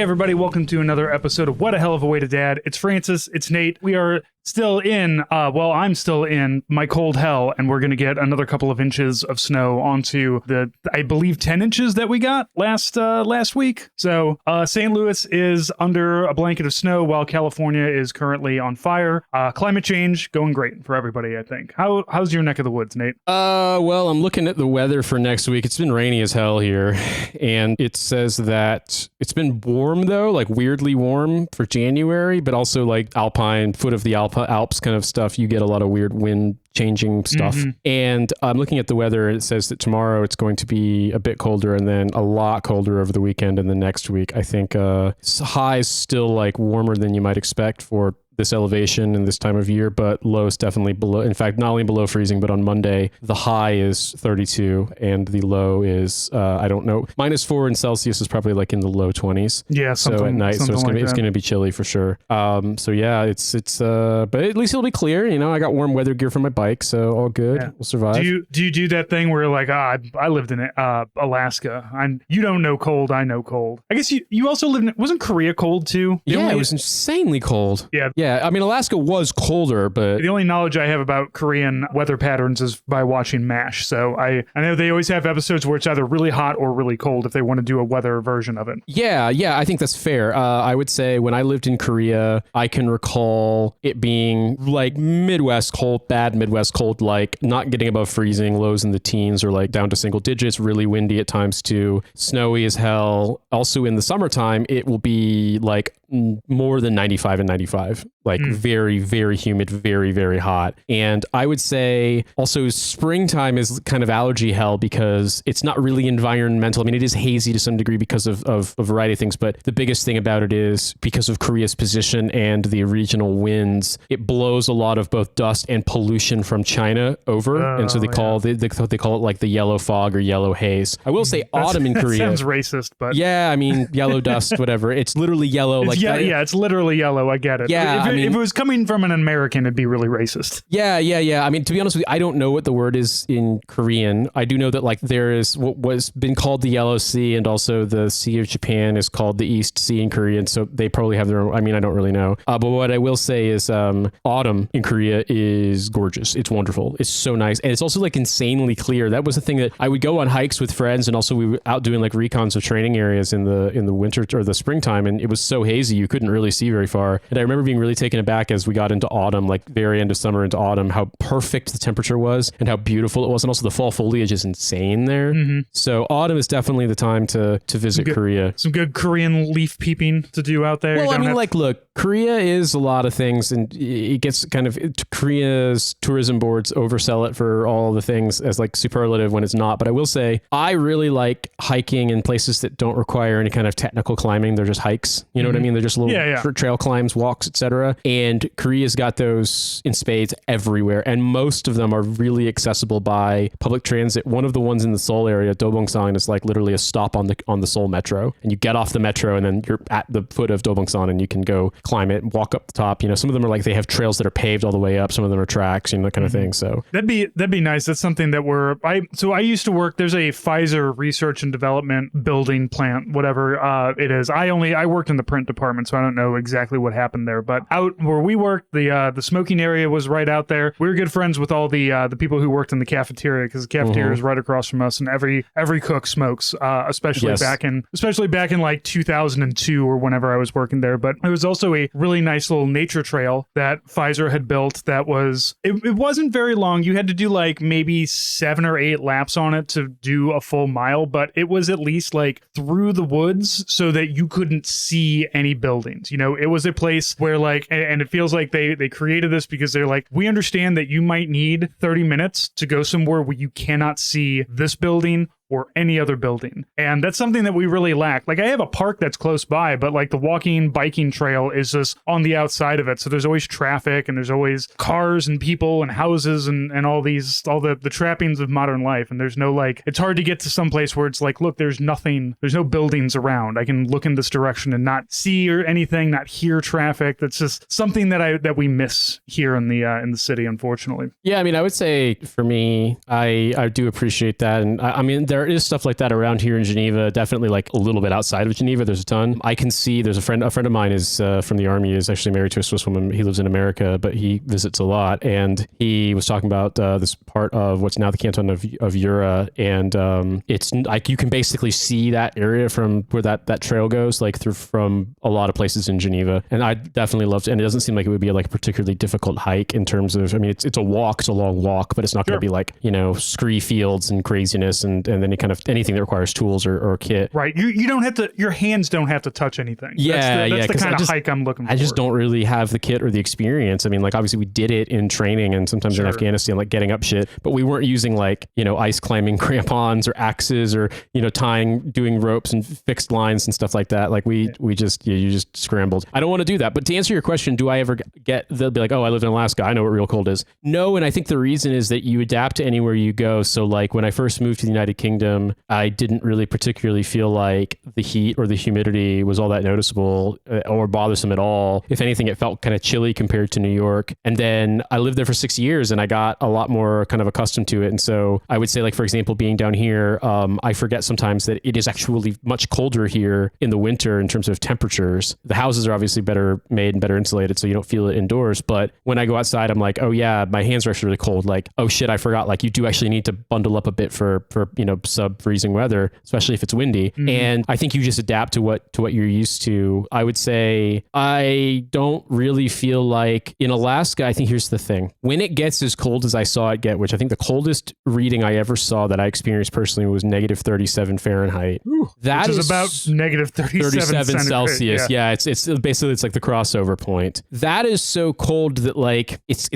everybody, welcome to another episode of What a Hell of a Way to Dad. It's Francis, it's Nate. We are still in, I'm still in my cold hell, and we're going to get another couple of inches of snow onto the, I believe, 10 inches that we got last week. So St. Louis is under a blanket of snow while California is currently on fire. Climate change going great for everybody, I think. How's your neck of the woods, Nate? Well, I'm looking at the weather for next week. It's been rainy as hell here, and it says that it's been warm though, like weirdly warm for January, but also like alpine, foot of the Alps kind of stuff. You get a lot of weird wind changing stuff. Mm-hmm. And I'm looking at the weather, and it says that tomorrow it's going to be a bit colder and then a lot colder over the weekend and the next week. I think highs still like warmer than you might expect for this elevation and this time of year, but low is definitely below. In fact, not only below freezing, but on Monday, the high is 32 and the low is, I don't know, -4 in Celsius is probably like in the low 20s. Yeah. So at night, so it's going to be chilly for sure. So yeah, it's but at least it'll be clear. You know, I got warm weather gear for my bike, so all good. Yeah. We'll survive. Do you do that thing where like, I lived in Alaska. You don't know cold. I know cold. I guess you also lived in, wasn't Korea cold too? Yeah, it was insanely cold. Yeah. Yeah, I mean, Alaska was colder, but... The only knowledge I have about Korean weather patterns is by watching MASH. So I know they always have episodes where it's either really hot or really cold if they want to do a weather version of it. Yeah, I think that's fair. I would say when I lived in Korea, I can recall it being like Midwest cold, bad Midwest cold, like not getting above freezing, lows in the teens or like down to single digits, really windy at times too, snowy as hell. Also in the summertime, it will be like more than 95 and 95, like very, very humid, very, very hot. And I would say also springtime is kind of allergy hell because it's not really environmental. I mean, it is hazy to some degree because of a variety of things, but the biggest thing about it is because of Korea's position and the regional winds, it blows a lot of both dust and pollution from China over. And so they call it like the yellow fog or yellow haze. I will say autumn in Korea. Sounds racist, but yeah, I mean, yellow dust, whatever. It's literally yellow. Like yeah, it's literally yellow. I get it. Yeah, if it was coming from an American, it'd be really racist. Yeah. I mean, to be honest with you, I don't know what the word is in Korean. I do know that like there is what was been called the Yellow Sea, and also the Sea of Japan is called the East Sea in Korean. So they probably have their own. I mean, I don't really know. But what I will say is autumn in Korea is gorgeous. It's wonderful. It's so nice. And it's also like insanely clear. That was the thing that I would go on hikes with friends, and also we were out doing like recons of training areas in the winter or the springtime, and it was so hazy you couldn't really see very far. And I remember being really taken aback as we got into autumn, like very end of summer into autumn, how perfect the temperature was and how beautiful it was. And also the fall foliage is insane there. Mm-hmm. So autumn is definitely the time to visit Korea. Some good Korean leaf peeping to do out there. Well, I mean, look, Korea is a lot of things, and it gets kind of, Korea's tourism boards oversell it for all the things as like superlative when it's not. But I will say, I really like hiking in places that don't require any kind of technical climbing. They're just hikes. You know what I mean? They're just little trail climbs, walks, etc. And Korea's got those in spades everywhere, and most of them are really accessible by public transit. One of the ones in the Seoul area, Dobongsan, is like literally a stop on the Seoul metro, and you get off the metro, and then you're at the foot of Dobongsan, and you can go climb it, walk up the top. You know, some of them are like they have trails that are paved all the way up. Some of them are tracks, you know, that kind of thing. So that'd be nice. That's something that I used to work. There's a Pfizer research and development building plant, whatever it is. I worked in the print department, so I don't know exactly what happened there, but out where we worked, the smoking area was right out there. We were good friends with all the people who worked in the cafeteria, because the cafeteria is right across from us, and every cook smokes, especially back in like 2002 or whenever I was working there. But it was also a really nice little nature trail that Pfizer had built that was, it wasn't very long. You had to do like maybe 7 or 8 laps on it to do a full mile, but it was at least like through the woods so that you couldn't see any buildings. You know, it was a place where like, and it feels like they created this because they're like, we understand that you might need 30 minutes to go somewhere where you cannot see this building or any other building. And that's something that we really lack. Like, I have a park that's close by, but like the walking, biking trail is just on the outside of it. So there's always traffic and there's always cars and people and houses and all the trappings of modern life. And there's no like, it's hard to get to some place where it's like, look, there's no buildings around. I can look in this direction and not see or anything, not hear traffic. That's just something that we miss here in the city, unfortunately. Yeah, I mean, I would say for me, I do appreciate that. And I mean, there there is stuff like that around here in Geneva, definitely like a little bit outside of Geneva. There's a ton. I can see there's a friend of mine is from the Army, is actually married to a Swiss woman. He lives in America, but he visits a lot. And he was talking about this part of what's now the canton of Jura. And it's like you can basically see that area from where that trail goes, like through from a lot of places in Geneva. And I definitely loved it. And it doesn't seem like it would be like a particularly difficult hike in terms of, I mean, it's a walk, it's a long walk, but it's not going to be like, scree fields and craziness and any kind of anything that requires tools or kit. Right. You don't have to, your hands don't have to touch anything. That's the kind of hike I'm looking for. I just don't really have the kit or the experience. I mean, like obviously we did it in training and sometimes in Afghanistan, like getting up shit, but we weren't using like, ice climbing crampons or axes or, doing ropes and fixed lines and stuff like that. Like you just scrambled. I don't want to do that. But to answer your question, do I ever they'll be like, oh, I live in Alaska, I know what real cold is. No. And I think the reason is that you adapt to anywhere you go. So like when I first moved to the United Kingdom, I didn't really particularly feel like the heat or the humidity was all that noticeable or bothersome at all. If anything, it felt kind of chilly compared to New York. And then I lived there for 6 years and I got a lot more kind of accustomed to it. And so I would say, like, for example, being down here, I forget sometimes that it is actually much colder here in the winter in terms of temperatures. The houses are obviously better made and better insulated, so you don't feel it indoors. But when I go outside, I'm like, oh yeah, my hands are actually really cold. Like, oh shit, I forgot. Like, you do actually need to bundle up a bit for sub-freezing weather, especially if it's windy. Mm-hmm. And I think you just adapt to what you're used to. I would say I don't really feel like in Alaska. I think here's the thing: when it gets as cold as I saw it get, which I think the coldest reading I ever saw that I experienced personally was -37 Fahrenheit. Ooh, which is about -37 Celsius. Yeah, it's basically it's like the crossover point. That is so cold that like it's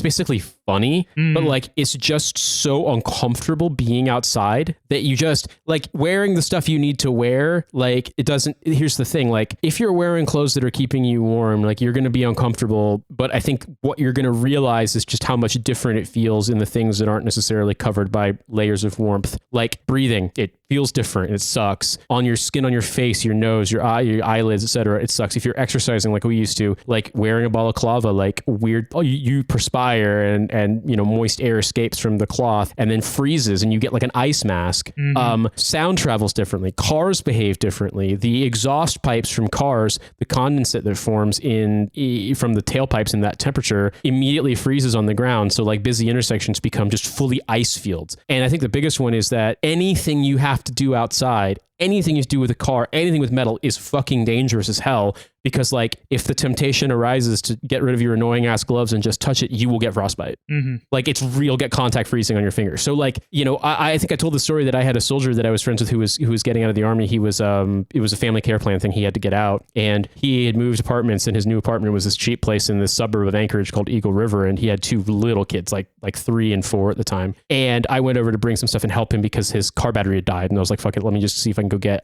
basically funny, but like it's just so uncomfortable being outside that you just like wearing the stuff you need to wear. Like it doesn't. Here's the thing: like if you're wearing clothes that are keeping you warm, like you're going to be uncomfortable. But I think what you're going to realize is just how much different it feels in the things that aren't necessarily covered by layers of warmth. Like breathing, it feels different. It sucks on your skin, on your face, your nose, your eye, your eyelids, etc. It sucks. If you're exercising like we used to, like wearing a balaclava, like weird. Oh, you perspire and moist air escapes from the cloth and then freezes, and you get like an ice mask. Mm-hmm. Sound travels differently. Cars behave differently. The exhaust pipes from cars, the condensate that forms from the tailpipes in that temperature immediately freezes on the ground. So like busy intersections become just fully ice fields. And I think the biggest one is that anything you have to do outside, anything you do with a car, anything with metal is fucking dangerous as hell. Because like if the temptation arises to get rid of your annoying ass gloves and just touch it, you will get frostbite. Mm-hmm. Like it's real, get contact freezing on your fingers. So like, I think I told the story that I had a soldier that I was friends with who was getting out of the army. He was, it was a family care plan thing. He had to get out and he had moved apartments, and his new apartment was this cheap place in this suburb of Anchorage called Eagle River. And he had two little kids, like 3 and 4 at the time. And I went over to bring some stuff and help him because his car battery had died. And I was like, fuck it, let me just see if I can go get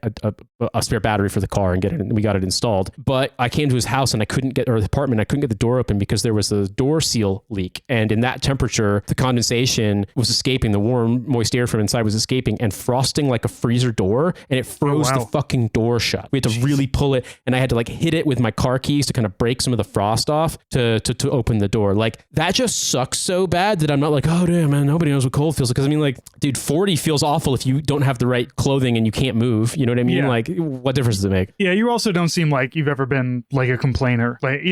a spare battery for the car and get it. And we got it installed. But I came to his house and I couldn't get the door open because there was a door seal leak. And in that temperature, the condensation was escaping, the warm, moist air from inside was escaping and frosting like a freezer door, and it froze the fucking door shut. We had to really pull it, and I had to like hit it with my car keys to kind of break some of the frost off to open the door. Like that just sucks so bad that I'm not like, oh damn man, nobody knows what cold feels like. Because I mean, like, dude, 40 feels awful if you don't have the right clothing and you can't move. You know what I mean? Yeah. Like, what difference does it make? Yeah, you also don't seem like you've ever been like a complainer. Like,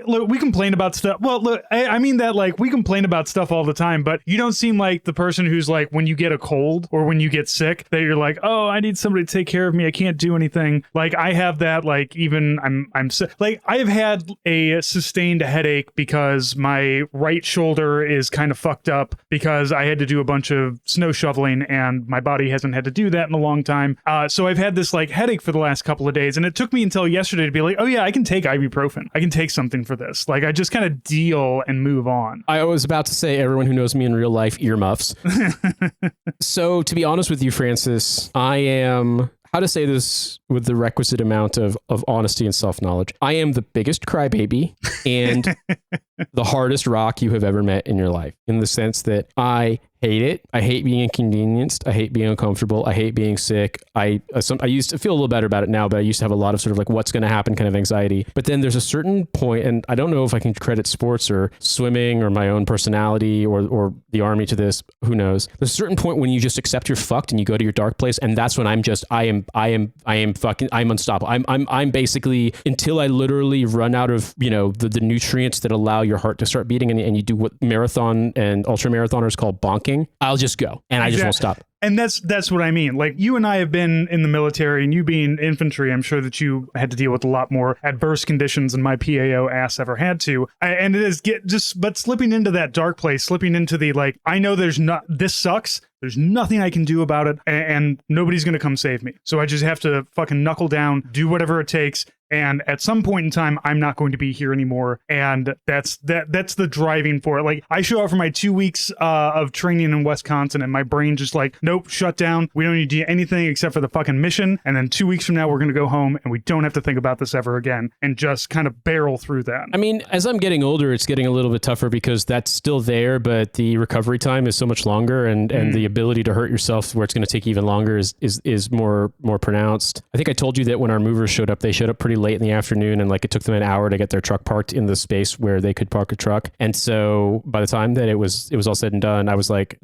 look, we complain about stuff. Well, look, I mean that like we complain about stuff all the time, but you don't seem like the person who's like, when you get a cold or when you get sick, that you're like, oh, I need somebody to take care of me. I can't do anything. Like I have that, like even I'm sick. Like I have had a sustained headache because my right shoulder is kind of fucked up because I had to do a bunch of snow shoveling and my body hasn't had to do that in a long time. So I've had this like headache for the last couple of days, and it took me until yesterday to be like, oh yeah, I can take ibuprofen. I can take something for this. Like I just kind of deal and move on. I was about to say, everyone who knows me in real life, earmuffs. So to be honest with you, Francis, I am, how to say this with the requisite amount of honesty and self-knowledge, I am the biggest crybaby and the hardest rock you have ever met in your life, in the sense that I hate it. I hate being inconvenienced. I hate being uncomfortable. I hate being sick. I used to feel a little better about it now, but I used to have a lot of sort of like what's going to happen kind of anxiety. But then there's a certain point, and I don't know if I can credit sports or swimming or my own personality or the army to this. Who knows? There's a certain point when you just accept you're fucked and you go to your dark place, and that's when I'm unstoppable. I'm basically, until I literally run out of the nutrients that allow your heart to start beating, and you do what marathon and ultra marathoners call bonking. I'll just go, and I just won't stop. And that's what I mean. Like, you and I have been in the military, and you being infantry, I'm sure that you had to deal with a lot more adverse conditions than my PAO ass ever had to. And it is but slipping into that dark place, slipping into the, like, I know this sucks. There's nothing I can do about it, and nobody's going to come save me. So I just have to fucking knuckle down, do whatever it takes. And at some point in time, I'm not going to be here anymore. And that's the driving for it. Like, I show up for my 2 weeks of training in Wisconsin, and my brain just like, nope, shut down. We don't need to do anything except for the fucking mission. And then 2 weeks from now, we're going to go home, and we don't have to think about this ever again, and just kind of barrel through that. I mean, as I'm getting older, it's getting a little bit tougher because that's still there, but the recovery time is so much longer, and the ability to hurt yourself where it's going to take even longer is more pronounced. I think I told you that when our movers showed up, they showed up pretty late in the afternoon, and like it took them an hour to get their truck parked in the space where they could park a truck. And so by the time that it was all said and done, the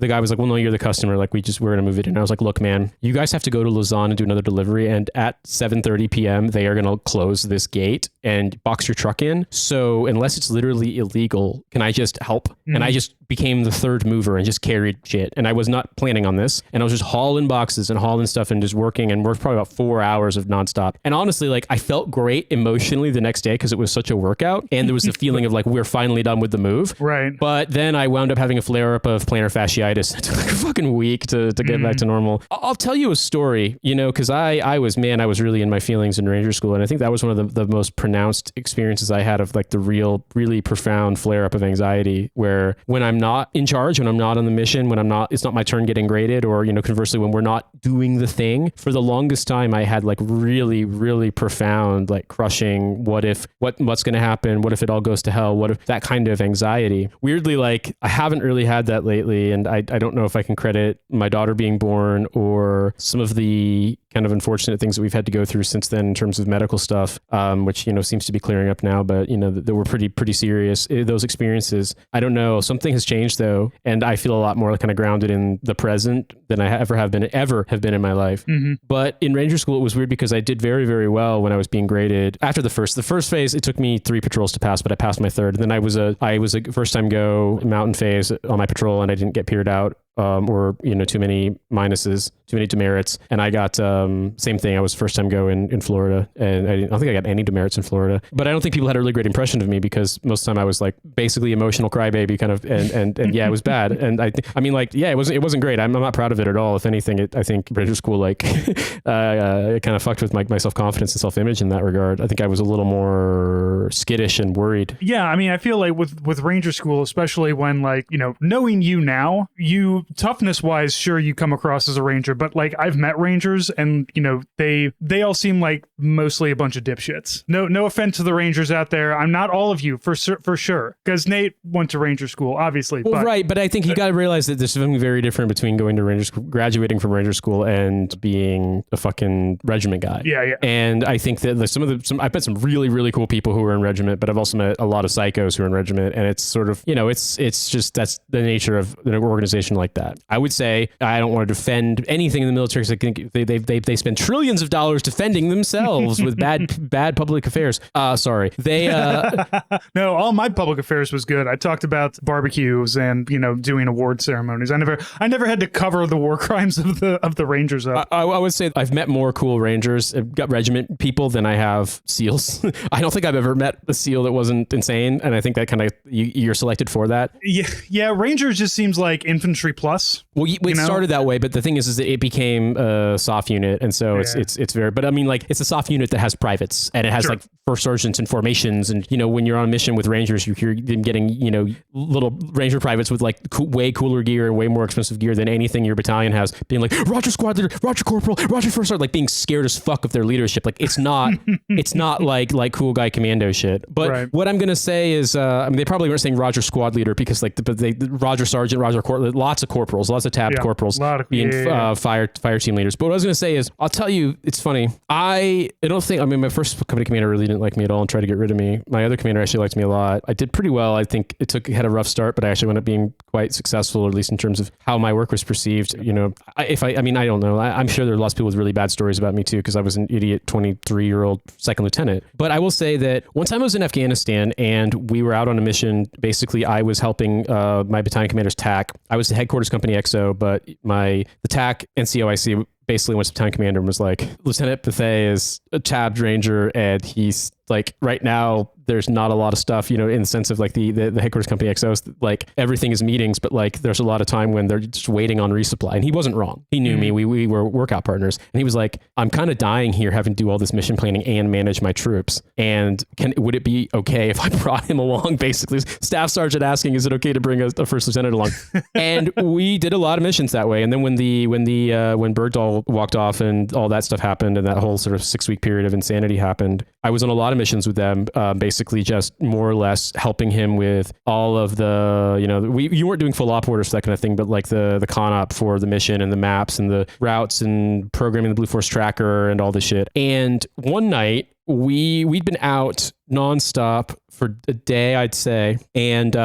guy was like, well, no, you're the customer. Like, we're going to move it in. And I was like, look, man, you guys have to go to Lausanne and do another delivery. And at 7:30 p.m., they are going to close this gate and box your truck in. So unless it's literally illegal, can I just help? Mm-hmm. And I just became the third mover and just carried shit. And I was not planning on this. And I was just hauling boxes and hauling stuff and just working, and worked probably about 4 hours of nonstop. And honestly, like, I felt great emotionally the next day because it was such a workout. And there was a feeling of like, we're finally done with the move. Right. But then I wound up having a flare up of plantar fasciitis. It took like a fucking week to get back to normal. I'll tell you a story, because I was really in my feelings in Ranger School. And I think that was one of the most pronounced experiences I had of like the really profound flare up of anxiety, where when I'm not in charge, when I'm not on the mission, it's not my turn getting graded, or, conversely, when we're not doing the thing, for the longest time, I had like really, really profound, like crushing, what's going to happen? What if it all goes to hell? What if that kind of anxiety? Weirdly, like, I haven't really had that lately. And I don't know if I can credit my daughter being born or some of the kind of unfortunate things that we've had to go through since then in terms of medical stuff, which, seems to be clearing up now, but, they were pretty serious. Those experiences, I don't know. Something has changed though. And I feel a lot more kind of grounded in the present than I ever have been in my life. Mm-hmm. But in Ranger School, it was weird because I did very, very well when I was being graded. After the first phase, it took me 3 patrols to pass, but I passed my third. And then I was a first time go mountain phase on my patrol, and I didn't get peered out. Or too many minuses, too many demerits, and I got same thing. I was first time go in Florida, and I don't think I got any demerits in Florida. But I don't think people had a really great impression of me because most of the time I was like basically emotional crybaby kind of, and yeah, it was bad. And it wasn't great. I'm not proud of it at all. If anything, I think Ranger School it kind of fucked with my self confidence and self image in that regard. I think I was a little more skittish and worried. Yeah, I mean, I feel like with Ranger School, especially when knowing you now, toughness wise, sure, you come across as a ranger, but like I've met rangers, and they all seem like mostly a bunch of dipshits. No offense to the rangers out there. I'm not all of you for sure, because Nate went to Ranger School, obviously. Well, right, but I think you got to realize that there's something very different between going to Ranger School, graduating from Ranger School, and being a fucking regiment guy. Yeah. And I think that I've met some really, really cool people who are in regiment, but I've also met a lot of psychos who are in regiment, and it's sort of it's just that's the nature of an organization like that. I would say I don't want to defend anything in the military because I think they spend trillions of dollars defending themselves with bad public affairs. Sorry, they no, all my public affairs was good. I talked about barbecues and doing award ceremonies. I never had to cover the war crimes of the Rangers up. I would say I've met more cool Rangers, got regiment people than I have SEALs. I don't think I've ever met a SEAL that wasn't insane, and I think that kind of you're selected for that. Yeah. Rangers just seems like infantry plus. Well, it started that way, but the thing is that it became a soft unit, and so it's very. But I mean, like, it's a soft unit that has privates, and it has like first sergeants and formations, and when you're on a mission with Rangers, you hear them getting little Ranger privates with like way cooler gear and way more expensive gear than anything your battalion has, being like Roger squad leader, Roger corporal, Roger first sergeant, like being scared as fuck of their leadership. Like it's not like cool guy commando shit. But what I'm gonna say is, they probably weren't saying Roger squad leader because Roger sergeant, Roger corporal, lots of corporals, lots of tabbed corporals a lot of being fire team leaders. But what I was going to say is, I'll tell you, it's funny. I don't think, I mean, my first company commander really didn't like me at all and tried to get rid of me. My other commander actually liked me a lot. I did pretty well. I think had a rough start, but I actually wound up being quite successful, or at least in terms of how my work was perceived. You know, I don't know. I'm sure there are lots of people with really bad stories about me too, because I was an idiot 23-year-old second lieutenant. But I will say that one time I was in Afghanistan and we were out on a mission. Basically, I was helping my battalion commander's TAC. I was the headquarters company XO, but the TAC NCOIC basically went to battalion commander and was like, Lieutenant Bethea is a tabbed ranger, and he's like, right now there's not a lot of stuff, you know, in the sense of like the headquarters company XOs, like everything is meetings, but like there's a lot of time when they're just waiting on resupply. And he wasn't wrong. He knew me. We were workout partners. And he was like, I'm kind of dying here having to do all this mission planning and manage my troops. And would it be okay if I brought him along? Basically, staff sergeant asking, is it okay to bring a first lieutenant along? And we did a lot of missions that way. And then when Bergdahl walked off and all that stuff happened, and that whole sort of 6-week period of insanity happened, I was on a lot of missions with them, basically just more or less helping him with all of the, you know, you weren't doing full op orders for that kind of thing, but like the con op for the mission and the maps and the routes and programming the Blue Force tracker and all this shit. And one night we'd been out nonstop for a day, I'd say. And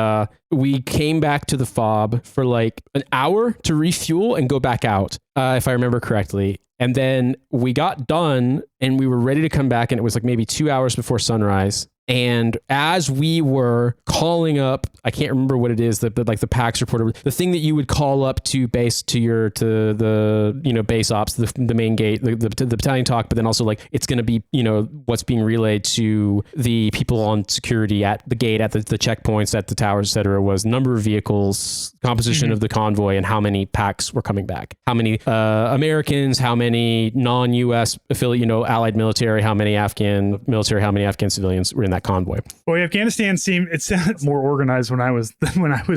we came back to the FOB for like an hour to refuel and go back out, if I remember correctly. And then we got done and we were ready to come back, and it was like maybe 2 hours before sunrise. And as we were calling up, I can't remember what it is, like the PAX reporter, the thing that you would call up to base to the you know, base ops, the main gate, the battalion talk, but then also like it's going to be, you know, what's being relayed to the people on security at the gate, at the checkpoints, at the towers, et cetera, was number of vehicles, composition of the convoy, and how many PAX were coming back, how many Americans, how many non-U.S. affiliate, you know, allied military, how many Afghan military, how many Afghan civilians were in that convoy. Boy, Afghanistan sounded more organized when I was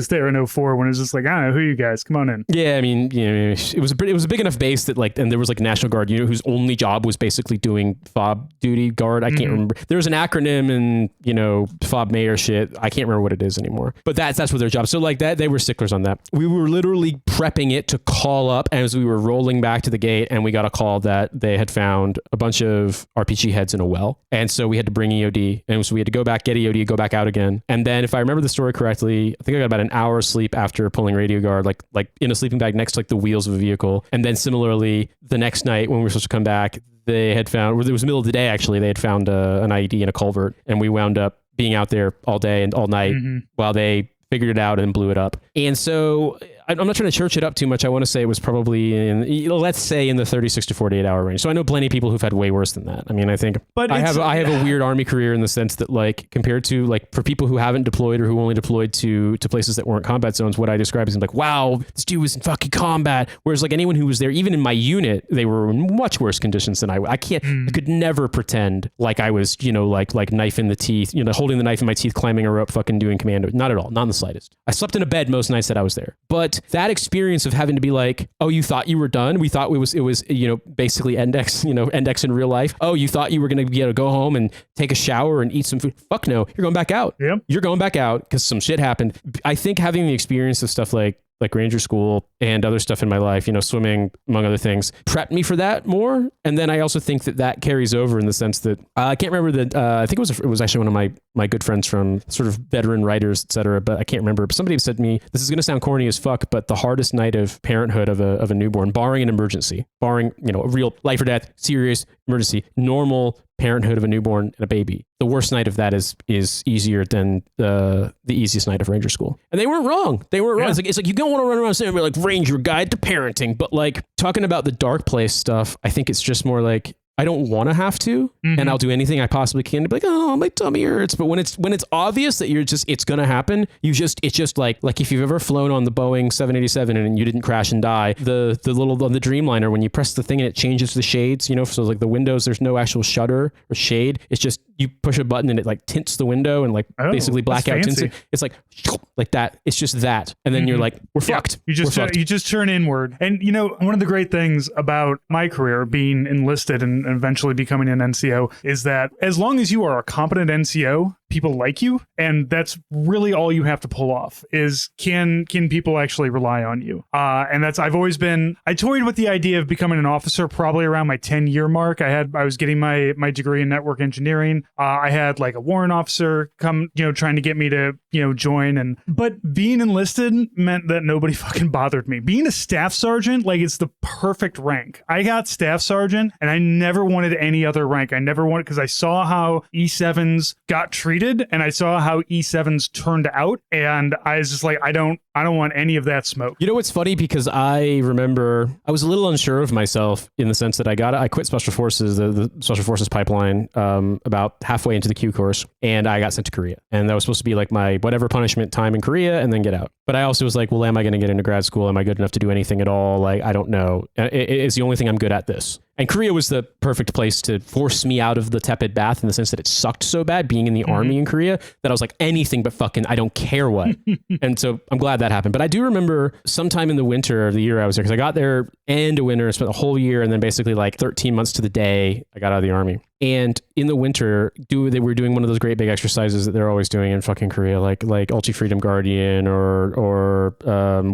there in 04, when it was just like, I don't know, who are you guys? Come on in. Yeah, I mean, you know, it was a big enough base that like, and there was like a National Guard unit whose only job was basically doing FOB duty guard. I can't remember. There was an acronym and, you know, FOB mayor shit. I can't remember what it is anymore. But that's what their job. So like that, they were sticklers on that. We were literally prepping it to call up as we were rolling back to the gate, and we got a call that they had found a bunch of RPG heads in a well. And so we had to bring EOD, and so we had to go back, get EOD, go back out again. And then if I remember the story correctly, I think I got about an hour of sleep after pulling radio guard, like in a sleeping bag next to like the wheels of a vehicle. And then similarly, the next night when we were supposed to come back, they had found, it was the middle of the day actually, they had found an IED in a culvert, and we wound up being out there all day and all night while they figured it out and blew it up. And so I'm not trying to church it up too much. I want to say it was probably in, let's say, in the 36 to 48 hour range. So I know plenty of people who've had way worse than that. I mean, I think I have a weird Army career in the sense that, like, compared to like for people who haven't deployed or who only deployed to places that weren't combat zones, what I describe as like, wow, this dude was in fucking combat. Whereas like anyone who was there, even in my unit, they were in much worse conditions than I could never pretend like I was, you know, like knife in the teeth, you know, holding the knife in my teeth, climbing a rope, fucking doing commando. Not at all. Not in the slightest. I slept in a bed most nights that I was there. But that experience of having to be like, oh, you thought you were done? We thought it was, you know, basically index in real life. Oh, you thought you were going to be able to go home and take a shower and eat some food? Fuck no. You're going back out. Yep. You're going back out because some shit happened. I think having the experience of stuff like Ranger School and other stuff in my life, you know, swimming, among other things, prepped me for that more. And then I also think that carries over in the sense that I can't remember that. I think it was actually one of my good friends from sort of veteran writers, et cetera, but I can't remember. But somebody said to me, this is going to sound corny as fuck, but the hardest night of parenthood of a newborn, barring an emergency, barring, you know, a real life or death, serious emergency, normal parenthood of a newborn and a baby, the worst night of that is easier than the easiest night of Ranger School. And they weren't wrong. They weren't wrong. It's like you don't want to run around saying, we're like, Ranger Guide to Parenting. But like talking about the dark place stuff, I think it's just more like, I don't want to have to, and I'll do anything I possibly can to be like, oh, my tummy hurts. But when it's obvious that it's going to happen, it's just like if you've ever flown on the Boeing 787 and you didn't crash and die, the little on the Dreamliner, when you press the thing and it changes the shades, you know, so like the windows, there's no actual shutter or shade. It's just you push a button and it like tints the window and like basically blackout tints it. It's like that. It's just that, and then you're like, we're fucked. You just turn inward. And you know, one of the great things about my career being enlisted and eventually becoming an NCO is that as long as you are a competent NCO, people like you, and that's really all you have to pull off is can people actually rely on you? And that's I toyed with the idea of becoming an officer probably around my 10-year mark. I was getting my degree in network engineering. I had like a warrant officer come, trying to get me to, join, but being enlisted meant that nobody fucking bothered me. Being a staff sergeant, like, it's the perfect rank. I got staff sergeant and I never wanted any other rank. I never wanted, because I saw how E7s got treated and I saw how E7s turned out, and I was just like, I don't want any of that smoke. You know what's funny? Because I remember I was a little unsure of myself in the sense that I quit Special Forces, the Special Forces pipeline, about halfway into the Q course, and I got sent to Korea. And that was supposed to be like my whatever punishment time in Korea and then get out. But I also was like, well, am I going to get into grad school? Am I good enough to do anything at all? Like, I don't know. It's the only thing I'm good at, this. And Korea was the perfect place to force me out of the tepid bath, in the sense that it sucked so bad being in the army in Korea that I was like, anything but fucking, I don't care what. And so I'm glad that happened. But I do remember sometime in the winter of the year I was there, because I got there end of winter, spent the whole year, and then basically like 13 months to the day I got out of the army. And in the winter, they were doing one of those great big exercises that they're always doing in fucking Korea, like Ulti Freedom Guardian or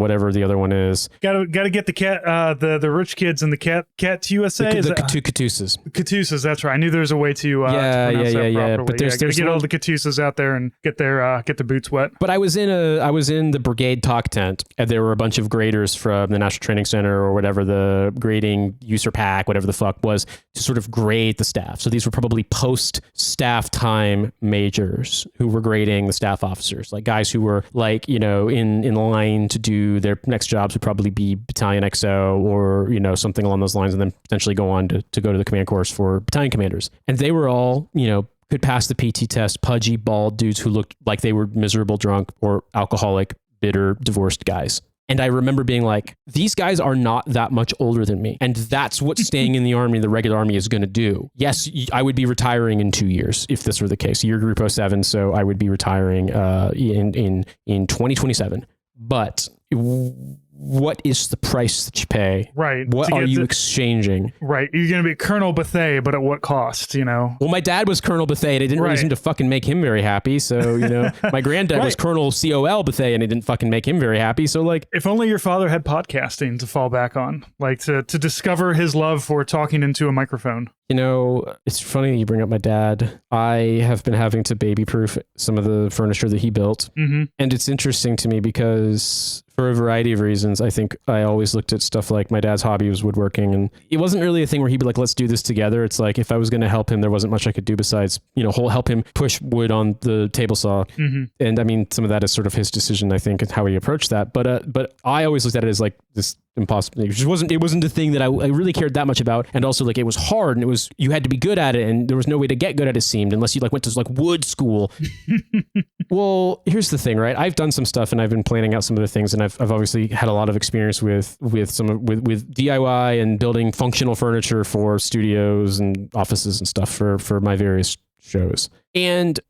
whatever the other one is. Gotta get the cat, the rich kids and the cat to USA. The Katusas. Katusas, that's right. I knew there was a way to pronounce that properly. But there's get all the Katusas out there and get their boots wet. But I was in the brigade talk tent, and there were a bunch of graders from the National Training Center or whatever the grading user pack, whatever the fuck was, to sort of grade the staff. So these were probably post-staff time majors who were grading the staff officers, like guys who were like, in line to do their next jobs would probably be Battalion XO or, something along those lines, and then potentially go on to go to the command course for battalion commanders. And they were all, could pass the PT test, pudgy, bald dudes who looked like they were miserable drunk or alcoholic, bitter, divorced guys. And I remember being like, these guys are not that much older than me. And that's what staying in the army, the regular army, is going to do. Yes, I would be retiring in 2 years if this were the case. You're Group 07, so I would be retiring in 2027. But what is the price that you pay? Right. What are you exchanging? Right. You're going to be Colonel Bethea, but at what cost, Well, my dad was Colonel Bethea, and it didn't really seem to fucking make him very happy. So, my granddad was Colonel COL Bethea, and it didn't fucking make him very happy. So, like, if only your father had podcasting to fall back on, like to discover his love for talking into a microphone. It's funny you bring up my dad. I have been having to baby-proof some of the furniture that he built. Mm-hmm. And it's interesting to me because for a variety of reasons, I think I always looked at stuff like my dad's hobby was woodworking, and it wasn't really a thing where he'd be like, let's do this together. It's like, if I was going to help him, there wasn't much I could do besides, help him push wood on the table saw. Mm-hmm. And I mean, some of that is sort of his decision, I think, and how he approached that. But I always looked at it as like this impossible. It wasn't a thing that I really cared that much about. And also, like, it was hard, and you had to be good at it, and there was no way to get good at it, seemed, unless you like went to like wood school. Well, here's the thing, right? I've done some stuff, and I've been planning out some of the things, and I've obviously had a lot of experience with DIY and building functional furniture for studios and offices and stuff for my various shows. And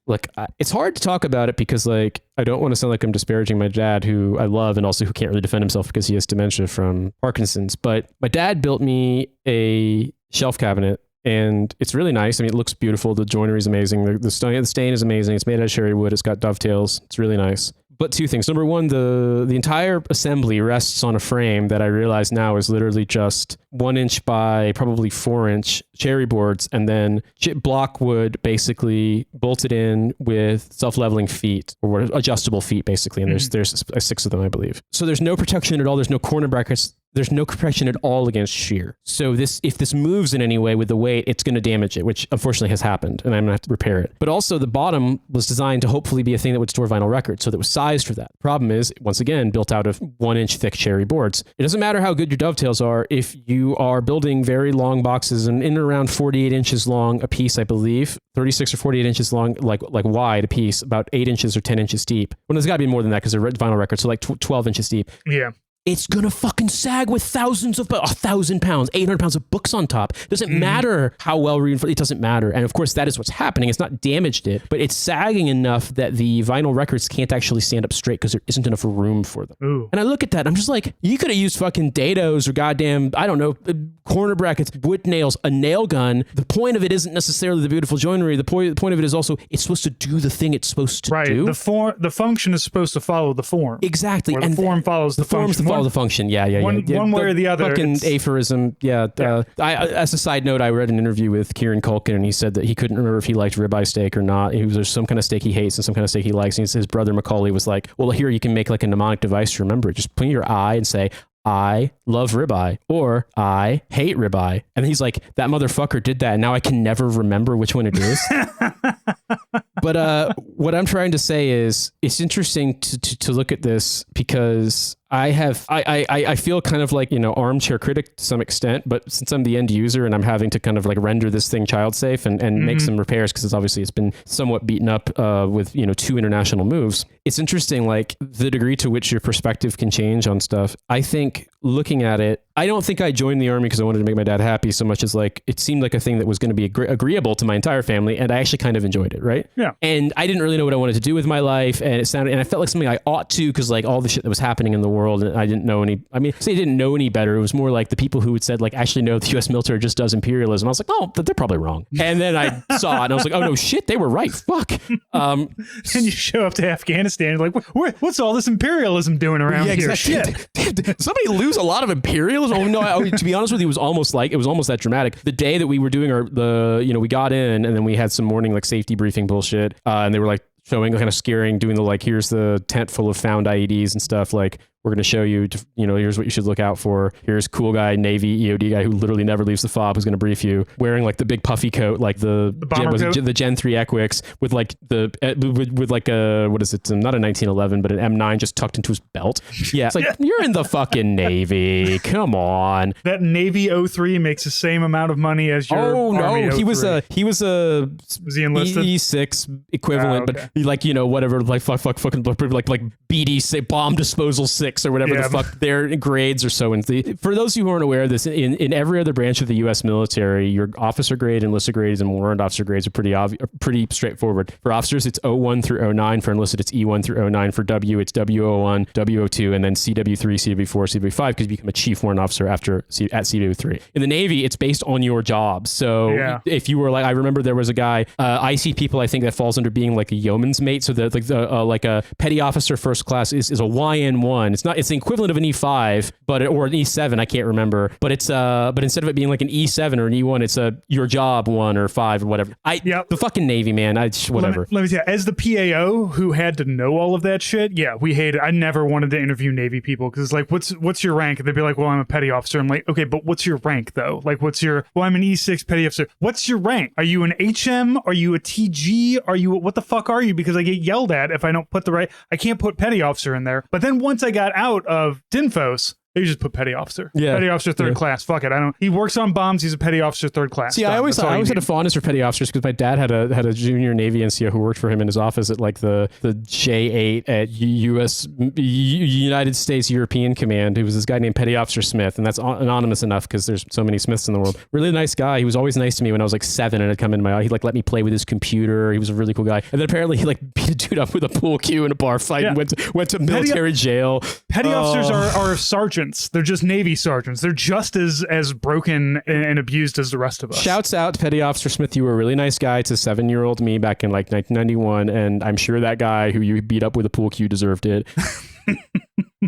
look, it's hard to talk about it because, like, I don't want to sound like I'm disparaging my dad, who I love and also who can't really defend himself because he has dementia from Parkinson's. But my dad built me a shelf cabinet, and it's really nice. I mean, it looks beautiful. The joinery is amazing. The stain is amazing. It's made out of cherry wood. It's got dovetails. It's really nice. But two things. Number one, the entire assembly rests on a frame that I realize now is literally just 1 inch by probably 4 inch cherry boards, and then chip block wood basically bolted in with self-leveling feet or adjustable feet basically. And there's 6 of them, I believe. So there's no protection at all. There's no corner brackets. There's no compression at all against shear. So if this moves in any way with the weight, it's going to damage it, which unfortunately has happened, and I'm going to have to repair it. But also the bottom was designed to hopefully be a thing that would store vinyl records, so that it was sized for that. Problem is, once again, built out of 1 inch thick cherry boards. It doesn't matter how good your dovetails are if you are building very long boxes and in and around 48 inches long a piece, I believe, 36 or 48 inches long, like wide a piece, about 8 inches or 10 inches deep. Well, there's got to be more than that because they're vinyl records, so like 12 inches deep. Yeah. it's gonna fucking sag with thousands of 1,000 pounds, 800 pounds of books on top. Doesn't matter how well reinforced. It doesn't matter. And of course, that is what's happening. It's not damaged it, but it's sagging enough that the vinyl records can't actually stand up straight because there isn't enough room for them. Ooh. And I look at that, I'm just like, you could have used fucking dados or goddamn, I don't know, corner brackets, wood nails, a nail gun. The point of it isn't necessarily the beautiful joinery. The point of it is also it's supposed to do the thing it's supposed to do. The function is supposed to follow the form. Supposed and the form follows the function. Forms to follow the function. Yeah. One way or the other. Fucking aphorism. Yeah. As a side note, I read an interview with Kieran Culkin, and he said that he couldn't remember if he liked ribeye steak or not. There's some kind of steak he hates and some kind of steak he likes. And his brother Macaulay was like, well, here you can make like a mnemonic device to remember it. Just put in your eye and say, I love ribeye or I hate ribeye. And he's like, that motherfucker did that. And now I can never remember which one it is. But what I'm trying to say is it's interesting to look at this because I feel kind of like, armchair critic to some extent, but since I'm the end user and I'm having to kind of like render this thing child safe and make some repairs because it's been somewhat beaten up with 2 international moves. It's interesting, like the degree to which your perspective can change on stuff. I think looking at it, I don't think I joined the army because I wanted to make my dad happy so much as like it seemed like a thing that was going to be agreeable to my entire family, and I actually kind of enjoyed it, right? Yeah. And I didn't really know what I wanted to do with my life, and I felt like something I ought to because like all the shit that was happening in the world, and I didn't know any. I mean, say I didn't know any better. It was more like the people who had said like actually no, the U.S. military just does imperialism. I was like, oh, they're probably wrong. And then I saw it, and I was like, oh no, shit, they were right. Fuck. And you show up to Afghanistan, you're like, what's all this imperialism doing around here? Exactly. Shit. Did somebody lose a lot of imperialism? Oh, no, to be honest with you, it was almost that dramatic. The day that we were doing we got in and then we had some morning like safety briefing bullshit, and they were like showing kind of scaring, doing the like, here's the tent full of found IEDs and stuff. Like, we're going to show you, here's what you should look out for. Here's cool guy, Navy EOD guy who literally never leaves the fob, who's going to brief you, wearing like the big puffy coat, like the Gen 3 Equix with like with like a, what is it? Not a 1911, but an M9 just tucked into his belt. Yeah. It's like, you're in the fucking Navy. Come on. That Navy 03 makes the same amount of money as your Army 03. Was he enlisted? E6 equivalent, okay. But like, whatever, like fucking like BD bomb disposal 6 or whatever the fuck their grades are. So for those who aren't aware of this, in every other branch of the U.S. military, your officer grade, enlisted grades, and warrant officer grades are pretty straightforward. For officers, it's 01 through 09. For enlisted, it's E1 through 09. For W, it's W01, W02, and then CW3, CW4, CW5, because you become a chief warrant officer at CW3. In the Navy, it's based on your job. So if you were like, I remember there was a guy, I see people, I think that falls under being like a yeoman's mate. So that like a petty officer first class is a YN1. It's the equivalent of an E5, or an E7. I can't remember, but instead of it being like an E7 or an E1, it's your job 1 or 5 or whatever. The fucking Navy, man. Whatever. Let me tell you, as the PAO who had to know all of that shit, we hate it. I never wanted to interview Navy people because it's like, what's your rank? And they'd be like, well, I'm a petty officer. I'm like, okay, but what's your rank though? Like, I'm an E6 petty officer. What's your rank? Are you an HM? Are you a TG? What the fuck are you? Because I get yelled at if I don't put I can't put petty officer in there. But then once I got out of Dinfos, they just put petty officer. Yeah. Petty officer third class. Fuck it. He works on bombs. He's a petty officer third class. See, I always had a fondness for petty officers because my dad had a junior Navy NCO who worked for him in his office at like the J8 at United States European Command. Who was this guy named Petty Officer Smith, and that's anonymous enough because there's so many Smiths in the world. Really nice guy. He was always nice to me when I was like 7 and I'd come in my. He like let me play with his computer. He was a really cool guy. And then apparently he like beat a dude up with a pool cue in a bar fight and went to military jail. Petty officers are sergeants. They're just Navy sergeants. They're just as broken and abused as the rest of us. Shouts out to Petty Officer Smith. You were a really nice guy to 7-year-old me back in like 1991, and I'm sure that guy who you beat up with a pool cue deserved it.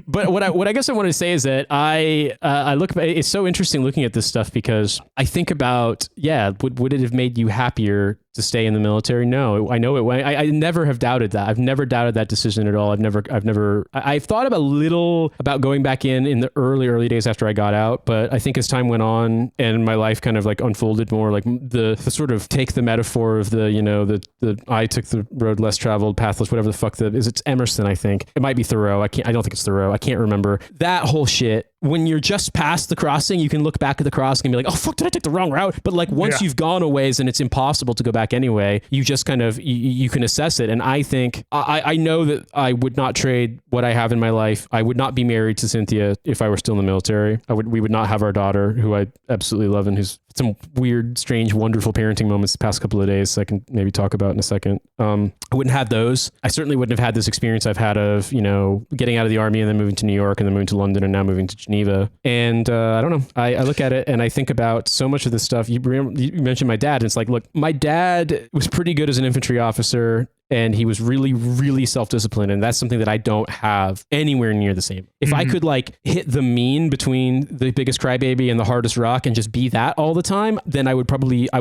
But what I guess I wanted to say is that I look. It's so interesting looking at this stuff because I think about would it have made you happier to stay in the military? No, I know it. I never have doubted that. I've never doubted that decision at all. I've thought a little about going back in the early days after I got out, but I think as time went on and my life kind of like unfolded more, like the sort of take the metaphor of the I took the road less traveled, pathless, whatever the fuck it's Emerson. I think it might be Thoreau. I don't think it's Thoreau. I can't remember. That whole shit when you're just past the crossing, you can look back at the crossing and be like, oh fuck, did I take the wrong route? But like once you've gone a ways and it's impossible to go back anyway, you just kind of, you can assess it. And I think, I know that I would not trade what I have in my life. I would not be married to Cynthia if I were still in the military. We would not have our daughter, who I absolutely love and who's some weird, strange, wonderful parenting moments the past couple of days, so I can maybe talk about in a second. I wouldn't have those. I certainly wouldn't have had this experience I've had of, getting out of the army and then moving to New York and then moving to London and now moving to Geneva. And I don't know. I look at it and I think about so much of this stuff. You mentioned my dad, and it's like, look, my dad was pretty good as an infantry officer. And he was really, really self-disciplined. And that's something that I don't have anywhere near the same. If I could like hit the mean between the biggest crybaby and the hardest rock and just be that all the time, then I would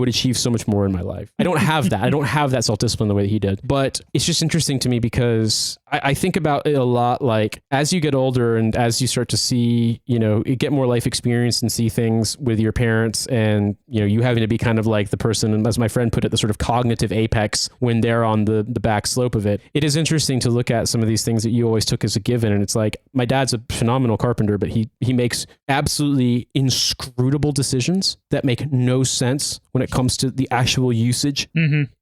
achieve so much more in my life. I don't have that. I don't have that self-discipline the way that he did. But it's just interesting to me because I think about it a lot. Like as you get older and as you start to see, you get more life experience and see things with your parents and, you having to be kind of like the person, and as my friend put it, the sort of cognitive apex when they're on the back slope of it. It is interesting to look at some of these things that you always took as a given. And it's like, my dad's a phenomenal carpenter, but he makes absolutely inscrutable decisions that make no sense when it comes to the actual usage,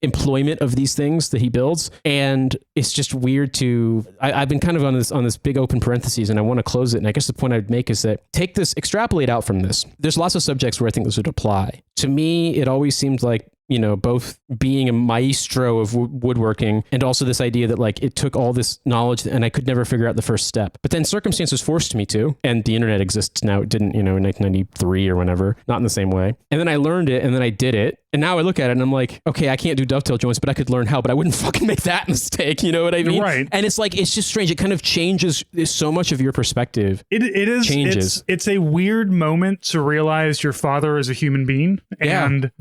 employment of these things that he builds. And it's just weird I've been kind of on this big open parentheses, and I want to close it. And I guess the point I'd make is that extrapolate out from this. There's lots of subjects where I think this would apply. To me, it always seemed like, both being a maestro of woodworking and also this idea that like it took all this knowledge and I could never figure out the first step. But then circumstances forced me to, and the internet exists now. It didn't, in 1993 or whenever, not in the same way. And then I learned it and then I did it. And now I look at it and I'm like, okay, I can't do dovetail joints, but I could learn how, but I wouldn't fucking make that mistake. You know what I mean? Right. And it's like, it's just strange. It kind of changes so much of your perspective. It is changes. It's a weird moment to realize your father is a human being and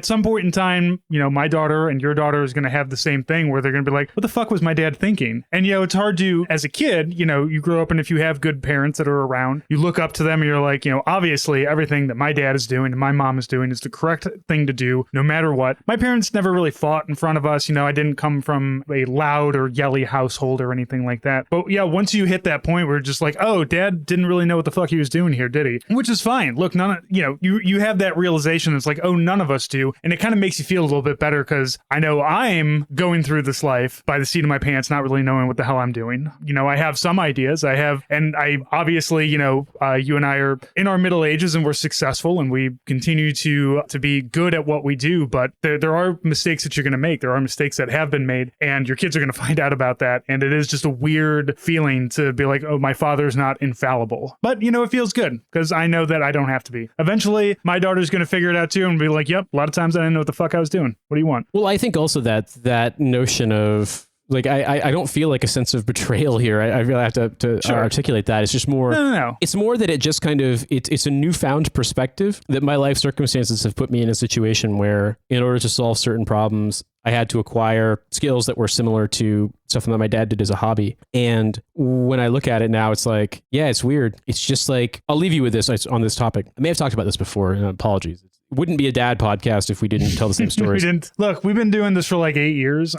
at some point in time, my daughter and your daughter is going to have the same thing where they're going to be like, what the fuck was my dad thinking? And, it's hard to, as a kid, you grow up and if you have good parents that are around, you look up to them and you're like, obviously everything that my dad is doing and my mom is doing is the correct thing to do no matter what. My parents never really fought in front of us. I didn't come from a loud or yelly household or anything like that. But yeah, once you hit that point where it's just like, oh, dad didn't really know what the fuck he was doing here, did he? Which is fine. Look, you have that realization. It's like, oh, none of us do. And it kind of makes you feel a little bit better because I know I'm going through this life by the seat of my pants, not really knowing what the hell I'm doing. I have some ideas. And I obviously, you and I are in our middle ages and we're successful and we continue to be good at what we do. But there are mistakes that you're going to make. There are mistakes that have been made and your kids are going to find out about that. And it is just a weird feeling to be like, oh, my father's not infallible. But, it feels good because I know that I don't have to be. Eventually, my daughter's going to figure it out too and be like, yep, a lot of times I didn't know what the fuck I was doing. What do you want? Well, I think also that notion of like, I don't feel like a sense of betrayal here. I really have to articulate that. It's just more, no. It's more that it just kind of, it's a newfound perspective that my life circumstances have put me in a situation where in order to solve certain problems, I had to acquire skills that were similar to stuff that my dad did as a hobby. And when I look at it now, it's like, yeah, it's weird. It's just like, I'll leave you with this on this topic. I may have talked about this before, and apologies. Wouldn't be a dad podcast if we didn't tell the same stories. Look, we've been doing this for like 8 years.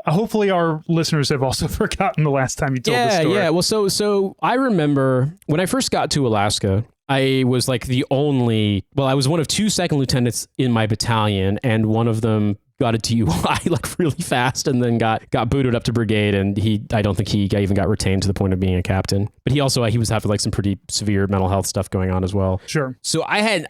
Hopefully our listeners have also forgotten the last time you told this story. Yeah. Well, so I remember when I first got to Alaska, I was like I was one of 2 second lieutenants in my battalion, and one of them got a DUI like really fast and then got booted up to brigade, and I don't think he even got retained to the point of being a captain. But he was having like some pretty severe mental health stuff going on as well. Sure. So I had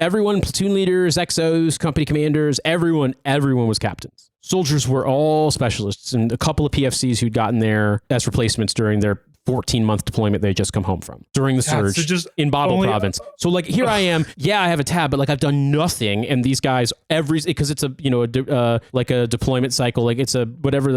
everyone, platoon leaders, XOs, company commanders, everyone was captains. Soldiers were all specialists, and a couple of PFCs who'd gotten there as replacements during their 14-month deployment they just come home from during the surge in Babel province. So like here I am, I have a tab, but like I've done nothing. And these guys because it's like a deployment cycle, like it's a whatever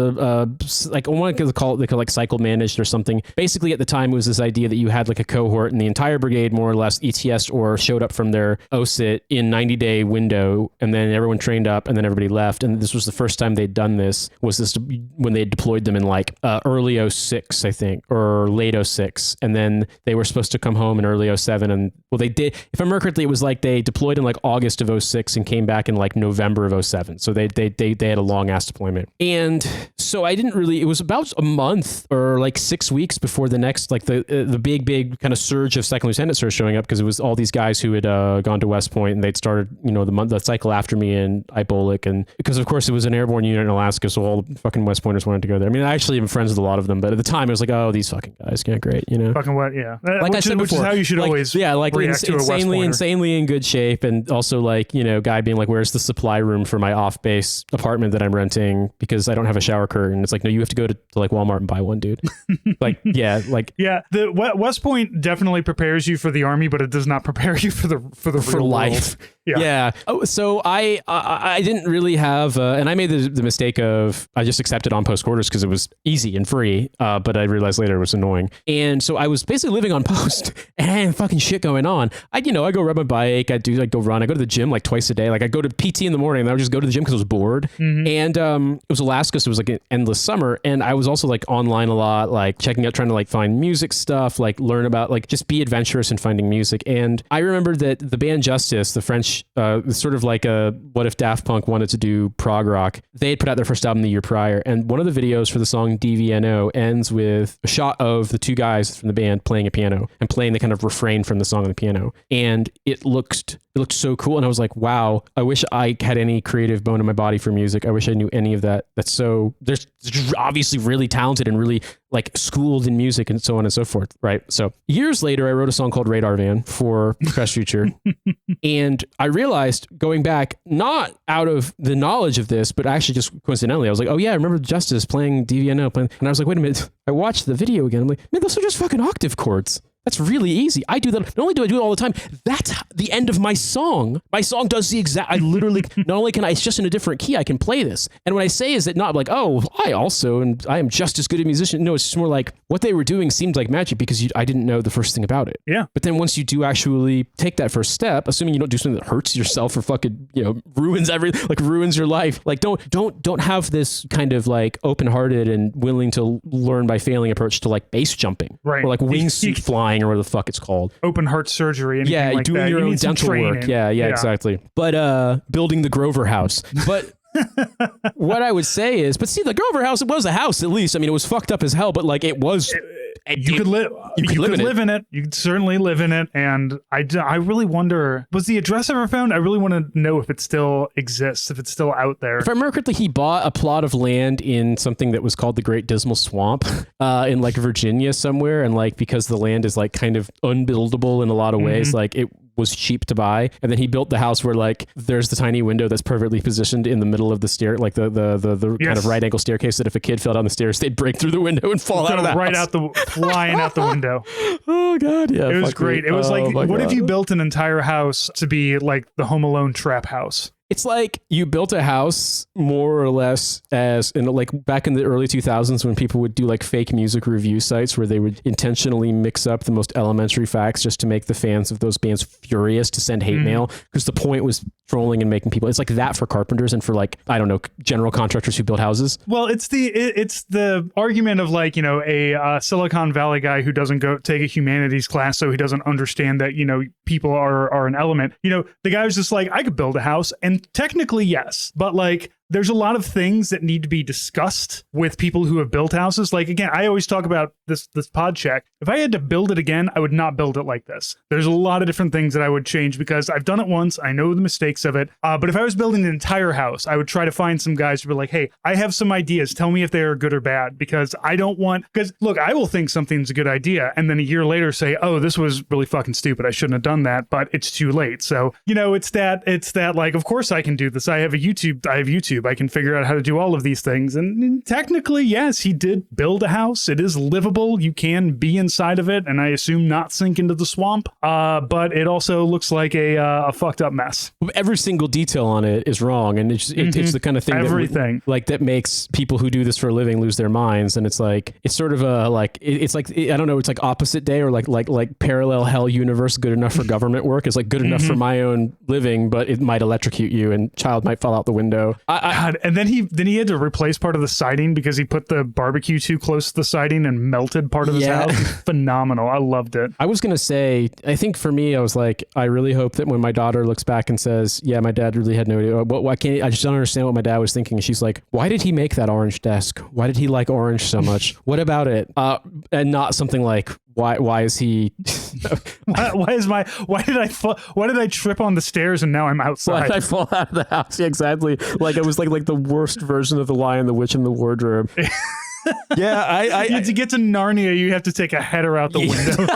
like I want to call it, they call like cycle managed or something. Basically at the time it was this idea that you had like a cohort and the entire brigade more or less ETS or showed up from their OSIT in 90-day window, and then everyone trained up and then everybody left. And this was the first time they'd done this, was this when they deployed them in like early 06, I think, or for late 06. And then they were supposed to come home in early 07. And well, they did, if I remember correctly, it was like they deployed in like August of 06 and came back in like November of 07. So they had a long ass deployment. And so I didn't really, it was about a month or like 6 weeks before the next, like the big kind of surge of second lieutenant started showing up, because it was all these guys who had gone to West Point, and they'd started, the cycle after me in Ibolic. And because of course it was an airborne unit in Alaska, so all the fucking West Pointers wanted to go there. I mean, I actually am friends with a lot of them, but at the time it was like, oh, these fucking guys, yeah, great, Fucking what? Yeah. Like I said before, which is how you should like, always react to a West Pointer. Insanely in good shape. And also like, guy being like, where's the supply room for my off-base apartment that I'm renting because I don't have a shower curtain? It's like, no, you have to go to like Walmart and buy one, dude. Yeah, the West Point definitely prepares you for the army, but it does not prepare you for the real life. World. Yeah. Oh, so I didn't really have, and I made the mistake of, I just accepted on post quarters because it was easy and free, but I realized later it was annoying. And so I was basically living on post and I had fucking shit going on. I go ride my bike, I go run, I go to the gym like twice a day. Like I go to PT in the morning and I would just go to the gym because I was bored. Mm-hmm. And it was Alaska, so it was like an endless summer. And I was also like online a lot, like checking out, trying to like find music stuff, like learn about, like just be adventurous in finding music. And I remember that the band Justice, the French, sort of like a what if Daft Punk wanted to do prog rock, they had put out their first album the year prior, and one of the videos for the song DVNO ends with a shot of the two guys from the band playing a piano and playing the kind of refrain from the song on the piano, and it looked so cool. And I was like, wow, I wish I had any creative bone in my body for music. I wish I knew any of that. That's so, there's obviously really talented and really like schooled in music and so on and so forth. Right. So years later, I wrote a song called Radar Van for Crash Future. And I realized going back, not out of the knowledge of this, but actually just coincidentally, I was like, oh yeah, I remember Justice playing DVNO playing. And I was like, wait a minute. I watched the video again. I'm like, man, those are just fucking octave chords. That's really easy. I do that. Not only do I do it all the time, that's the end of my song. My song does the exact, I literally, not only can I, it's just in a different key, I can play this. And when I say is it not like, oh, I am just as good a musician. No, it's just more like what they were doing seemed like magic because I didn't know the first thing about it. Yeah. But then once you do actually take that first step, assuming you don't do something that hurts yourself or fucking, ruins ruins your life. Like don't have this kind of like open-hearted and willing to learn by failing approach to like base jumping. Right. Or like wingsuit flying or whatever the fuck it's called. Open heart surgery. Yeah, like doing that. your You own need some dental work. training. Yeah, exactly. But building the Grover House. But what I would say is, but see, the Grover House, it was a house at least. I mean, it was fucked up as hell, but like it was. You could live in it. You could certainly live in it. And I really wonder, was the address ever found? I really want to know if it still exists, if it's still out there. If I remember correctly, he bought a plot of land in something that was called the Great Dismal Swamp in like Virginia somewhere. And like, because the land is like kind of unbuildable in a lot of ways, like it was cheap to buy. And then he built the house where like there's the tiny window that's perfectly positioned in the middle of the stair, like the kind of right angle staircase that if a kid fell down the stairs, they'd break through the window and fall out of the house. Flying out the window. Oh god, yeah. It was great. It was like, what if you built an entire house to be like the Home Alone trap house? It's like you built a house more or less as in like back in the early 2000s when people would do like fake music review sites where they would intentionally mix up the most elementary facts just to make the fans of those bands furious to send hate mail, because the point was trolling and making people. It's like that for carpenters and for like, I don't know, general contractors who build houses. Well, it's the argument of like, a Silicon Valley guy who doesn't go take a humanities class, so he doesn't understand that, people are an element. The guy was just like, I could build a house, and technically yes, but like there's a lot of things that need to be discussed with people who have built houses. Like, again, I always talk about this pod check. If I had to build it again, I would not build it like this. There's a lot of different things that I would change because I've done it once. I know the mistakes of it. But if I was building an entire house, I would try to find some guys who were like, hey, I have some ideas. Tell me if they are good or bad, because I don't want, because look, I will think something's a good idea and then a year later say, oh, this was really fucking stupid. I shouldn't have done that, but it's too late. So, it's that like, of course I can do this. I have YouTube. I can figure out how to do all of these things. And technically, yes, he did build a house. It is livable. You can be inside of it, and I assume not sink into the swamp. But it also looks like a fucked up mess. Every single detail on it is wrong, and it's the kind of thing that makes people who do this for a living lose their minds. And it's like it's sort of a like it's like I don't know. It's like opposite day or like parallel hell universe. Good enough for government work is like good enough for my own living, but it might electrocute you and child might fall out the window. God, and then he had to replace part of the siding because he put the barbecue too close to the siding and melted part of his house. Phenomenal. I loved it. I was going to say, I think for me, I was like, I really hope that when my daughter looks back and says, yeah, my dad really had no idea. Why can't I just don't understand what my dad was thinking. And she's like, why did he make that orange desk? Why did he like orange so much? What about it? And not something like, why is he why did I trip on the stairs and now I'm outside? Why did I fall out of the house? Yeah, exactly. Like it was like the worst version of The Lion, the Witch, and the Wardrobe. Yeah, to get to Narnia, you have to take a header out the window.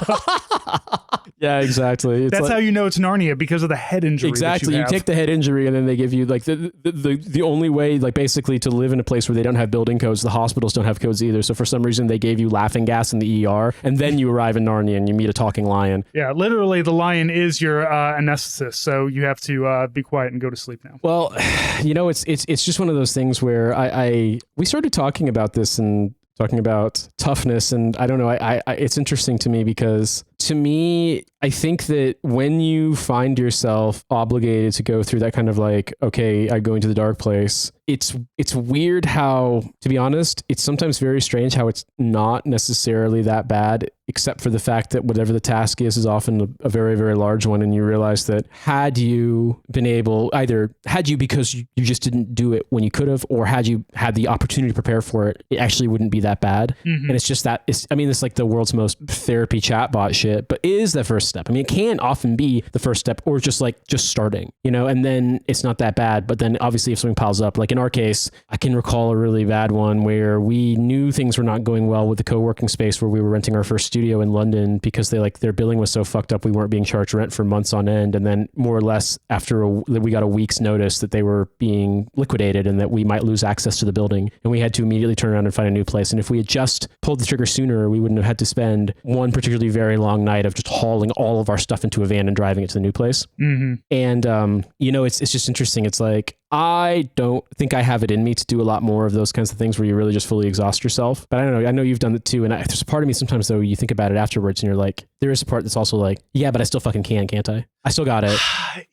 Yeah, exactly. That's how you know it's Narnia, because of the head injury. Exactly. You take the head injury and then they give you like the only way, like basically to live in a place where they don't have building codes. The hospitals don't have codes either. So for some reason they gave you laughing gas in the ER, and then you arrive in Narnia and you meet a talking lion. Yeah, literally the lion is your anesthetist. So you have to be quiet and go to sleep now. Well, you know, it's just one of those things where we started talking about this and talking about toughness, and I don't know, it's interesting to me because to me, I think that when you find yourself obligated to go through that kind of like, okay, I go into the dark place, it's weird how, to be honest, it's sometimes very strange how it's not necessarily that bad, except for the fact that whatever the task is often a very, very large one. And you realize that had you been able, either had you because you just didn't do it when you could have, or had you had the opportunity to prepare for it, it actually wouldn't be that bad. Mm-hmm. And it's just that, it's like the world's most therapy chatbot shit, but it is the first step. I mean, it can often be the first step, or just starting, you know, and then it's not that bad. But then obviously if something piles up, like in our case, I can recall a really bad one where we knew things were not going well with the co-working space where we were renting our first studio in London, because their billing was so fucked up, we weren't being charged rent for months on end. And then more or less after we got a week's notice that they were being liquidated and that we might lose access to the building. And we had to immediately turn around and find a new place. And if we had just pulled the trigger sooner, we wouldn't have had to spend one particularly very long night of just hauling all of our stuff into a van and driving it to the new place. Mm-hmm. And, you know, it's just interesting. It's like, I don't think I have it in me to do a lot more of those kinds of things where you really just fully exhaust yourself. But I don't know. I know you've done it too. And there's a part of me sometimes, though, you think about it afterwards and you're like, there is a part that's also like, yeah, but I still fucking can't I? I still got it.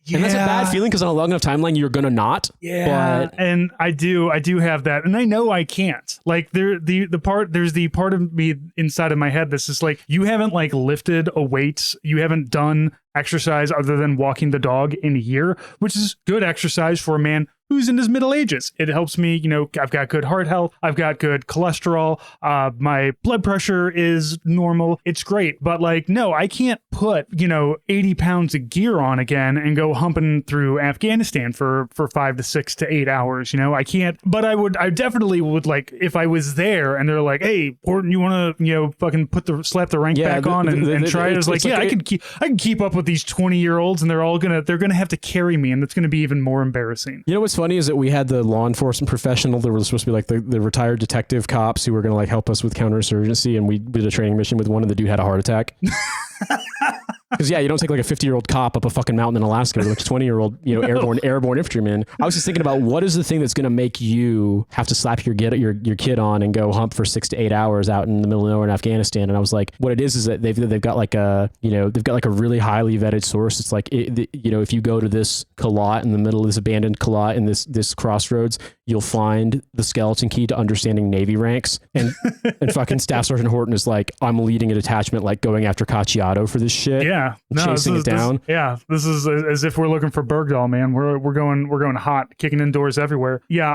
Yeah. And that's a bad feeling because on a long enough timeline, you're going to not. Yeah. But... And I do have that. And I know I can't. Like there's the part of me inside of my head that's just like, you haven't like lifted a weight. You haven't done exercise other than walking the dog in a year, which is good exercise for a man who's in his middle ages. It helps me, you know, I've got good heart health. I've got good cholesterol. My blood pressure is normal. It's great. But like, no, I can't put, you know, 80 pounds of gear on again and go humping through Afghanistan for 5 to 6 to 8 hours. You know, I can't, but I definitely would, like, if I was there and they're like, hey, Horton, you want to, you know, fucking slap the rank back on and try it. It's like, I can keep up with these 20-year-olds and they're going to have to carry me, and it's going to be even more embarrassing. You know what's funny is that we had the law enforcement professional that was supposed to be like the retired detective cops who were going to like help us with counterinsurgency, and we did a training mission with one, and the dude had a heart attack. Because yeah, you don't take like a 50-year-old cop up a fucking mountain in Alaska with like a 20-year-old, you know, airborne infantryman. I was just thinking about what is the thing that's going to make you have to slap your kid on and go hump for 6 to 8 hours out in the middle of nowhere in Afghanistan. And I was like, what it is that they've got like a, you know, they've got like a really highly vetted source. It's like, you know, if you go to this kalat in the middle of this abandoned kalat in this crossroads, you'll find the skeleton key to understanding Navy ranks. And fucking Staff Sergeant Horton is like, I'm leading a detachment like going after Cacciato for this shit. Yeah, chasing it down. This is as if we're looking for Bergdahl, man. We're going hot, kicking indoors everywhere. Yeah,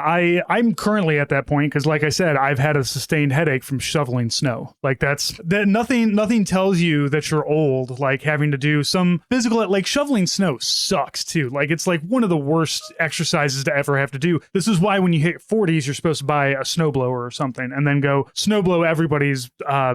I'm currently at that point because, like I said, I've had a sustained headache from shoveling snow. Like that. Nothing tells you that you're old like having to do some physical. Like shoveling snow sucks too. Like it's like one of the worst exercises to ever have to do. This is why when you hit 40s, you're supposed to buy a snowblower or something and then go snowblow everybody's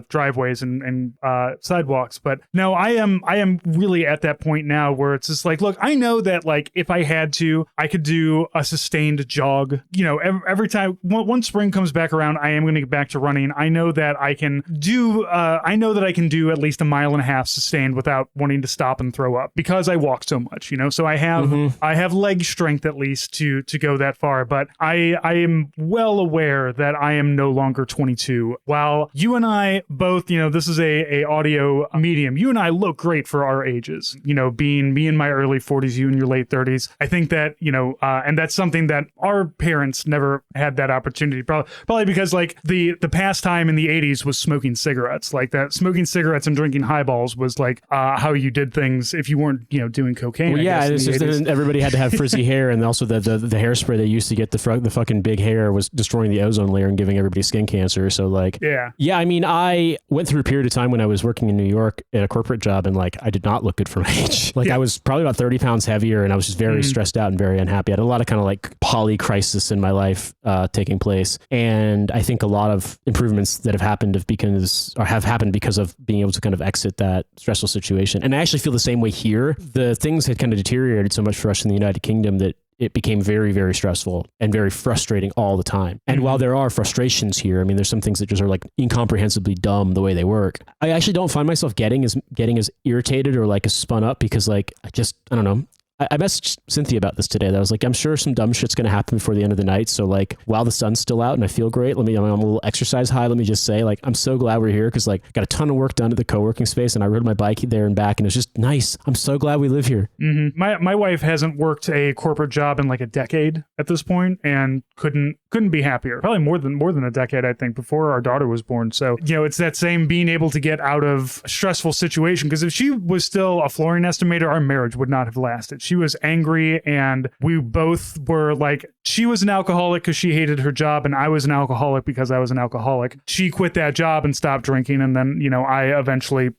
driveways and sidewalks. But no, I am really at that point now where it's just like, look, I know that like if I had to, I could do a sustained jog. You know, every time once spring comes back around, I am going to get back to running. I know that I can do at least 1.5 miles sustained without wanting to stop and throw up because I walk so much, you know. So I have leg strength at least to go that far. But I I am well aware that I am no longer 22. While you and I both, this is a audio medium. You and I look great for our ages. Being me in my early 40s, you in your late 30s. I think that, and that's something that our parents never had that opportunity. Probably because like the pastime in the 80s was smoking cigarettes. Like that, smoking cigarettes and drinking highballs was like how you did things if you weren't, doing cocaine. Well, yeah, it's just then everybody had to have frizzy hair, and also the hairspray they used to get the fucking big hair was destroying the ozone layer and giving everybody skin cancer. So like, yeah. I mean, I went through a period of time when I was working in New York at a corporate job, and like I did not look good for my age. Like I was probably about 30 pounds heavier, and I was just very stressed out and very unhappy. I had a lot of kind of like poly crisis in my life taking place, and I think a lot of improvements that have happened have happened because of being able to kind of exit that stressful situation. And I actually feel the same way here. The things had kind of deteriorated so much for us in the United Kingdom that it became very, very stressful and very frustrating all the time. And while there are frustrations here, I mean, there's some things that just are like incomprehensibly dumb the way they work. I actually don't find myself getting as irritated or like as spun up because like, I don't know. I messaged Cynthia about this today. That I was like, I'm sure some dumb shit's going to happen before the end of the night. So like, while the sun's still out and I feel great, I'm a little exercise high. Let me just say, like, I'm so glad we're here because like, I got a ton of work done at the co-working space, and I rode my bike there and back, and it's just nice. I'm so glad we live here. Mm-hmm. My wife hasn't worked a corporate job in like a decade at this point, and couldn't be happier. Probably more than a decade, I think, before our daughter was born. So it's that same being able to get out of a stressful situation. Because if she was still a flooring estimator, our marriage would not have lasted. She was angry, and we both were like, she was an alcoholic because she hated her job, and I was an alcoholic because I was an alcoholic. She quit that job and stopped drinking, and then I eventually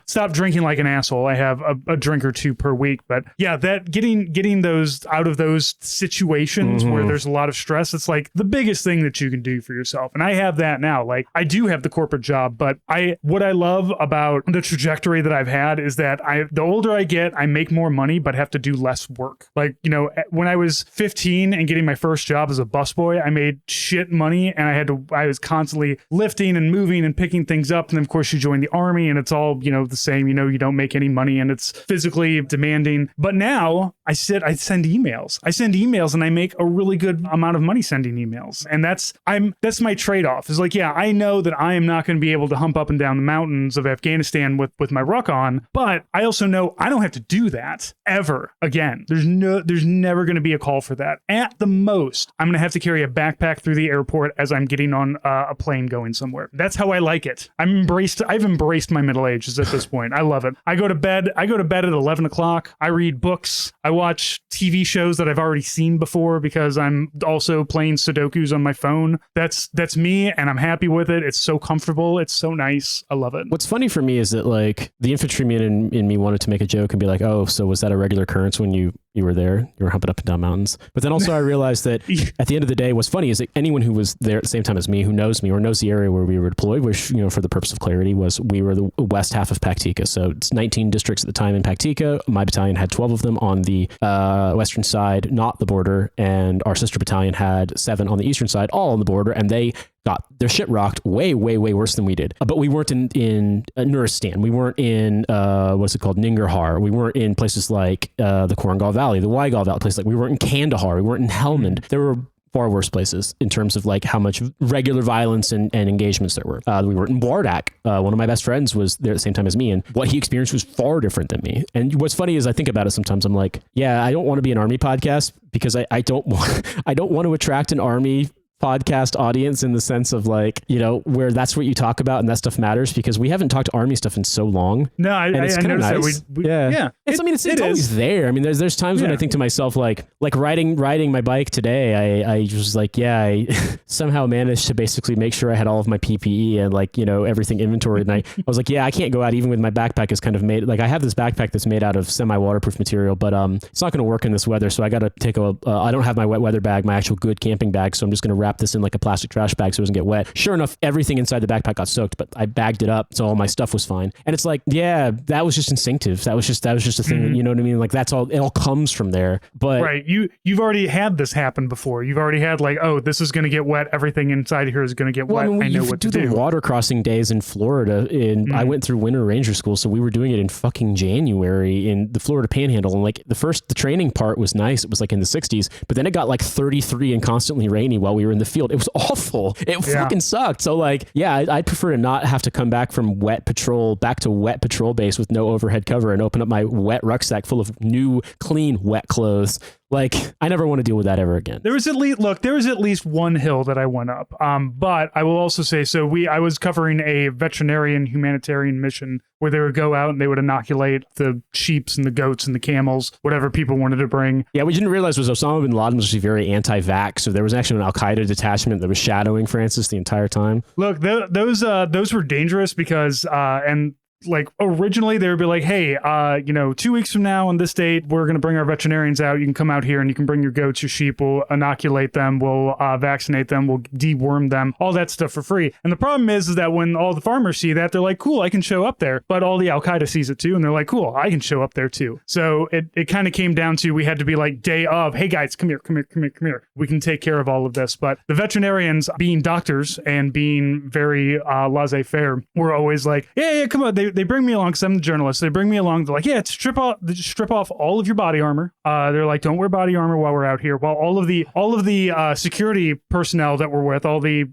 stopped drinking like an asshole. I have a drink or two per week, but yeah, that getting those out of those situations where there's a lot of stress, it's like the biggest thing that you can do for yourself. And I have that now. Like, I do have the corporate job, but what I love about the trajectory that I've had is that the older I get, I make more money, but have to do less work. Like, when I was 15 and getting my first job as a busboy, I made shit money, and I was constantly lifting and moving and picking things up. And then of course you join the army, and it's all, the same, you don't make any money, and it's physically demanding. But now I send emails and I make a really good amount of money sending emails. And that's my trade-off is like, yeah, I know that I am not going to be able to hump up and down the mountains of Afghanistan with my ruck on, but I also know I don't have to do that ever again. There's never going to be a call for that. At the most, I'm going to have to carry a backpack through the airport as I'm getting on a plane going somewhere. That's how I like it. I've embraced my middle ages at this point. I love it. I go to bed at 11 o'clock. I read books. I watch TV shows that I've already seen before because I'm also playing Sudokus on my phone. That's me, and I'm happy with it. It's so comfortable. It's so nice. I love it. What's funny for me is that like the infantryman in me wanted to make a joke and be like, oh, so was that a regular occurrence when you were there? You were humping up and down mountains. But then also I realized that at the end of the day, what's funny is that anyone who was there at the same time as me, who knows me or knows the area where we were deployed, which, for the purpose of clarity, was we were the west half of Paktika. So it's 19 districts at the time in Paktika. My battalion had 12 of them on the western side, not the border. And our sister battalion had 7 on the eastern side, all on the border. And they got their shit rocked way, way, way worse than we did. But we weren't in Nuristan. We weren't in, what's it called, Nangarhar. We weren't in places like the Korangal Valley, the Waigal Valley, places like we weren't in Kandahar. We weren't in Helmand. There were far worse places in terms of like how much regular violence and engagements there were. We were in Wardak. One of my best friends was there at the same time as me, and what he experienced was far different than me. And what's funny is I think about it sometimes. I'm like, yeah, I don't want to be an army podcast because I don't want to attract an army podcast audience in the sense of like, where that's what you talk about and that stuff matters, because we haven't talked army stuff in so long. No, I noticed nice. that yeah. It's always there. I mean, there's times when I think to myself, like riding my bike today, I was like, I somehow managed to basically make sure I had all of my PPE and like, everything inventoried. And I was like, I can't go out even with my backpack is kind of made, like I have this backpack that's made out of semi-waterproof material, but it's not going to work in this weather. So I got to take I don't have my wet weather bag, my actual good camping bag. So I'm just going to wrap wrap this in like a plastic trash bag so it doesn't get wet. Sure enough, everything inside the backpack got soaked, but I bagged it up, so all my stuff was fine. And it's like, yeah, that was just instinctive. That was just a thing. That, you know what I mean? Like that's all. It all comes from there. But right, you've already had this happen before. You've already had like, oh, this is going to get wet. Everything inside here is going to get wet. I know what to do. The water crossing days in Florida, and I went through winter ranger school, so we were doing it in fucking January in the Florida Panhandle. And like the training part was nice. It was like in the 60s, but then it got like 33 and constantly rainy while we were in the field. It was awful. It fucking sucked. So like, yeah, I'd prefer to not have to come back from wet patrol back to wet patrol base with no overhead cover and open up my wet rucksack full of new, clean, wet clothes. Like, I never want to deal with that ever again. There was at least one hill that I went up. But I will also say, I was covering a veterinarian humanitarian mission where they would go out and they would inoculate the sheeps and the goats and the camels, whatever people wanted to bring. Yeah, what you didn't realize was Osama bin Laden was actually very anti-vax. So there was actually an Al-Qaeda detachment that was shadowing Francis the entire time. Look, those were dangerous because, like originally they would be like, hey, 2 weeks from now on this date, we're going to bring our veterinarians out. You can come out here and you can bring your goats, your sheep. We'll inoculate them. We'll vaccinate them. We'll deworm them, all that stuff for free. And the problem is that when all the farmers see that, they're like, cool, I can show up there. But all the Al-Qaeda sees it too. And they're like, cool, I can show up there too. So it kind of came down to, we had to be like day of, hey guys, come here. We can take care of all of this. But the veterinarians, being doctors and being very laissez-faire, were always like, yeah, come on. They bring me along because I'm the journalist. They bring me along. They're like, yeah, strip off all of your body armor. They're like, don't wear body armor while we're out here. While all of the security personnel that we're with, all the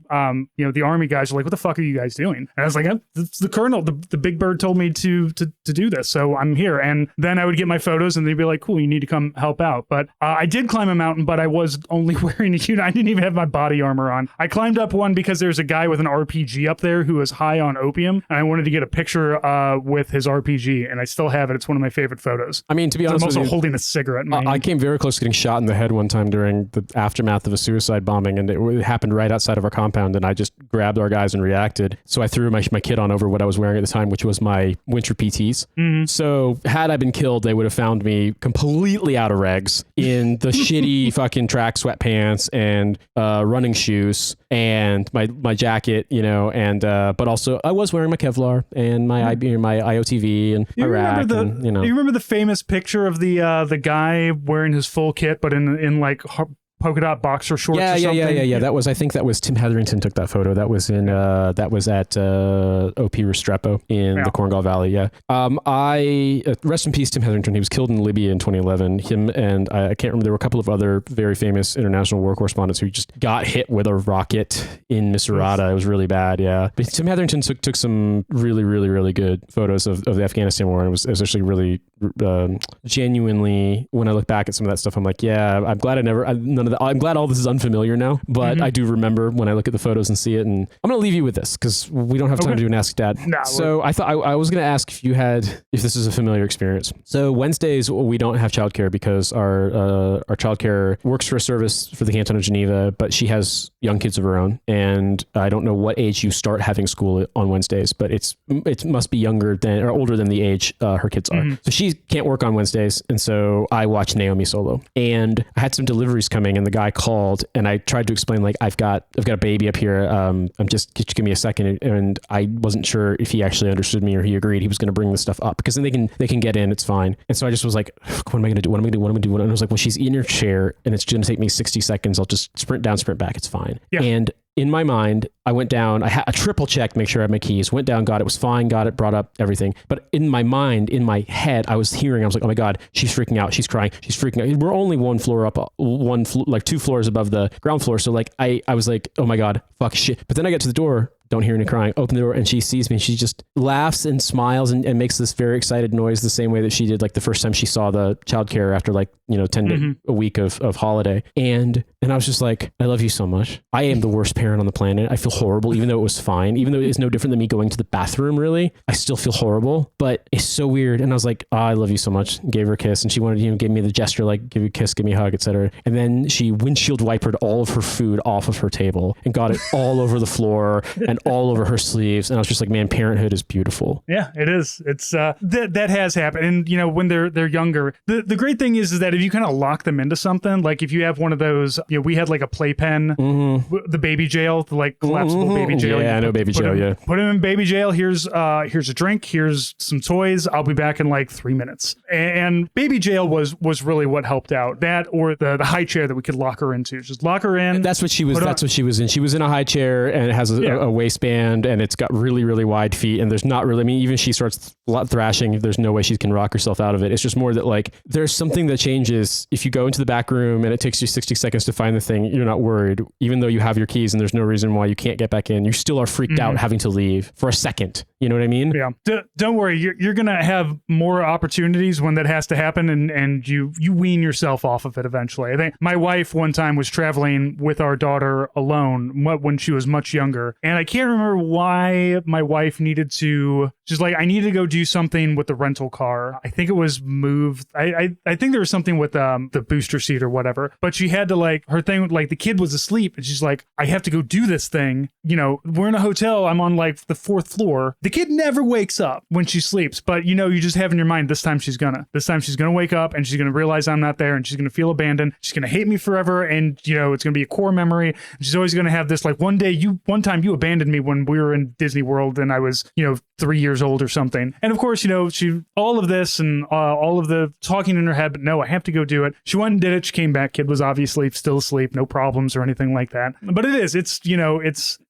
the army guys are like, what the fuck are you guys doing? And I was like, it's the colonel. The big bird told me to do this, so I'm here. And then I would get my photos, and they'd be like, cool, you need to come help out. But I did climb a mountain, but I was only wearing a unit. I didn't even have my body armor on. I climbed up one because there's a guy with an RPG up there who is high on opium, and I wanted to get a picture with his RPG, and I still have it. It's one of my favorite photos. I mean, to be honest, I'm also holding a cigarette in my hand. I came very close to getting shot in the head one time during the aftermath of a suicide bombing, and it happened right outside of our compound, and I just grabbed our guys and reacted. So I threw my kit on over what I was wearing at the time, which was my winter PTs. Mm-hmm. So had I been killed, they would have found me completely out of regs in the shitty fucking track sweatpants and running shoes and my jacket, and but also I was wearing my Kevlar and my IOTV and my rack. Do you remember the famous picture of the guy wearing his full kit, but in like polka dot boxer shorts? Yeah. I think that was Tim Hetherington took that photo. That was in at OP Restrepo in the Korengal Valley. Yeah. I rest in peace, Tim Hetherington. He was killed in Libya in 2011. Him and I can't remember. There were a couple of other very famous international war correspondents who just got hit with a rocket in Misrata. It was really bad. Yeah. But Tim Hetherington took some really, really, really good photos of the Afghanistan war, and it was actually really genuinely, when I look back at some of that stuff, I'm like, yeah, I'm glad I'm glad all this is unfamiliar now, but I do remember when I look at the photos and see it. And I'm going to leave you with this because we don't have time to do an Ask Dad. So I thought I was going to ask if this is a familiar experience. So Wednesdays, we don't have childcare because our childcare works for a service for the Canton of Geneva, but she has young kids of her own. And I don't know what age you start having school on Wednesdays, but it must be younger than or older than the age her kids are. So she can't work on Wednesdays. And so I watch Naomi solo. And I had some deliveries coming, and the guy called, and I tried to explain, like, I've got a baby up here. Just give me a second. And I wasn't sure if he actually understood me or he agreed he was going to bring this stuff up because then they can get in. It's fine. And so I just was like, what am I going to do? What am I going to do? And I was like, well, she's in her chair and it's going to take me 60 seconds. I'll just sprint down, sprint back. It's fine. Yeah. And in my mind, I went down, I had a triple check, make sure I had my keys, went down, got it, was fine, got it, brought up everything. But in my mind, in my head, I was like, oh my God, she's freaking out. She's crying. She's freaking out. We're only one floor up, like 2 floors above the ground floor. So like, I was like, oh my God, fuck shit. But then I get to the door, don't hear any crying, open the door, and she sees me and she just laughs and smiles and makes this very excited noise the same way that she did like the first time she saw the childcare after like, 10 a week of holiday. And I was just like, I love you so much. I am the worst parent on the planet. I feel horrible, even though it was fine, even though it's no different than me going to the bathroom, really. I still feel horrible, but it's so weird. And I was like, I love you so much. Gave her a kiss, and she wanted to give me the gesture, like give you a kiss, give me a hug, etc. And then she windshield wipered all of her food off of her table and got it all over the floor and all over her sleeves. And I was just like, man, parenthood is beautiful. Yeah, it is. It's that has happened. And you know, when they're younger, the great thing is that if you kind of lock them into something, like if you have one of those, you know, we had like a playpen, the baby jail, the like collapsible baby jail. Yeah, I know baby jail. Yeah, put him in baby jail. Here's a drink. Here's some toys. I'll be back in like 3 minutes. And baby jail was really what helped out. That or the high chair that we could lock her into. Just lock her in. That's what she was. That's what she was in. She was in a high chair, and it has a waistband, and it's got really, really wide feet. And there's not really. I mean, even she starts thrashing. There's no way she can rock herself out of it. It's just more that like there's something that changes if you go into the back room and it takes you 60 seconds to find the thing. You're not worried, even though you have your keys, and there's no reason why you can't get back in. You still are freaked out having to leave for a second. You know what I mean? Yeah. Don't worry. You're gonna have more opportunities when that has to happen, and you wean yourself off of it eventually. I think my wife one time was traveling with our daughter alone when she was much younger, and I can't remember why my wife needed to. She's like, I need to go do something with the rental car. I think it was moved. I think there was something with the booster seat or whatever. But she had to like her thing. Like the kid was asleep, and she's like, I have to go do this thing. You know, we're in a hotel. I'm on like the 4th floor. The kid never wakes up when she sleeps, but you know, you just have in your mind this time she's gonna wake up, and she's gonna realize I'm not there, and she's gonna feel abandoned. She's gonna hate me forever, and you know, it's gonna be a core memory. And she's always gonna have this like one time you abandoned me when we were in Disney World, and I was 3 years old or something. And of course, she all of this and all of the talking in her head, but no, I have to go do it. She went and did it. She came back. Kid was obviously still asleep, no problems or anything like that. But it's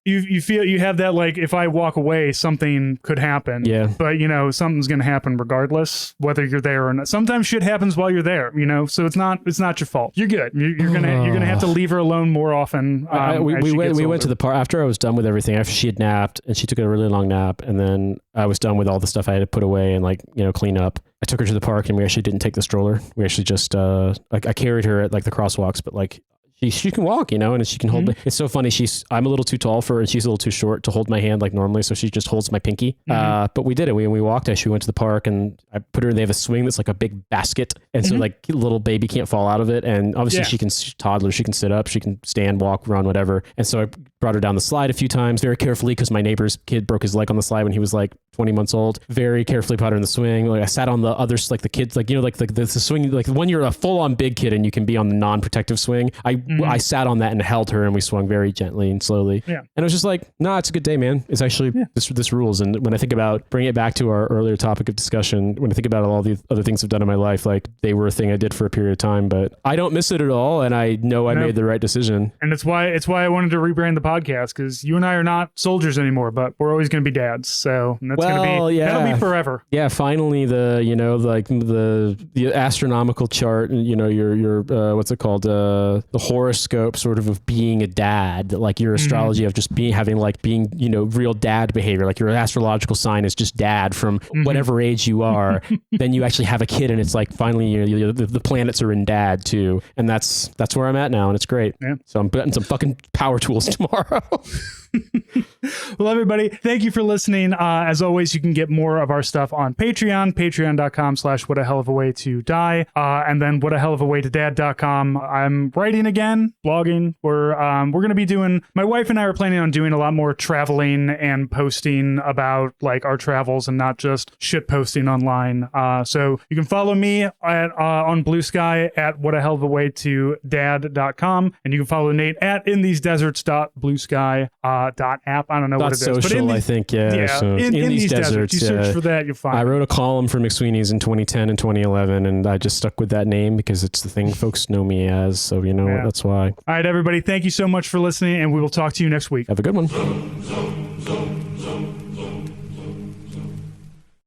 you feel you have that like if I walk away, something could happen. Yeah. But something's gonna happen regardless, whether you're there or not. Sometimes shit happens while you're there. So it's not your fault. You're good. You're gonna have to leave her alone more often. We went to the park after I was done with everything. After she had napped, and she took a really long nap, and then I was done with all the stuff I had to put away and clean up. I took her to the park, and we actually didn't take the stroller. We actually just I carried her at like the crosswalks, but like she can walk, and she can hold me. It's so funny. I'm a little too tall for her, and she's a little too short to hold my hand like normally. So she just holds my pinky. But we did it. We walked as she went to the park, and I put her. They have a swing that's like a big basket, and so like little baby can't fall out of it. And obviously she can toddler. She can sit up. She can stand, walk, run, whatever. And so I brought her down the slide a few times very carefully because my neighbor's kid broke his leg on the slide when he was like 20 months old. Very carefully put her in the swing. Like I sat on the others, like the kids, like like the swing, like when you're a full on big kid and you can be on the non-protective swing. I sat on that and held her, and we swung very gently and slowly. Yeah. And it was just like, nah, it's a good day, man. It's actually this rules. And when I think about bringing it back to our earlier topic of discussion, when I think about all the other things I've done in my life, like they were a thing I did for a period of time, but I don't miss it at all, and I know I made the right decision. And it's why I wanted to rebrand the podcast, because you and I are not soldiers anymore, but we're always going to be dads. So that's that'll be forever. Yeah. Finally, the astronomical chart, your what's it called? The horoscope sort of being a dad, like your astrology of just being real dad behavior, like your astrological sign is just dad from whatever age you are. Then you actually have a kid, and it's like finally the planets are in dad too, and that's where I'm at now, and it's great. Yeah. So I'm getting some fucking power tools tomorrow. Well, everybody, thank you for listening. As always, you can get more of our stuff on patreon.com/whatahellofaWayToDie, and then whatahellofaWayToDad.com. I'm writing again, blogging. We're going to be doing, my wife and I are planning on doing a lot more traveling and posting about like our travels and not just shit posting online. So you can follow me on Blue Sky at whatahellofaWayToDad.com, and you can follow Nate at inthesedeserts.bluesky.app. I don't know what it is. Social, I think. Yeah. So in these deserts, you search for that, you'll find. I wrote a column for McSweeney's in 2010 and 2011, and I just stuck with that name because it's the thing folks know me as. So that's why. All right, everybody. Thank you so much for listening, and we will talk to you next week. Have a good one.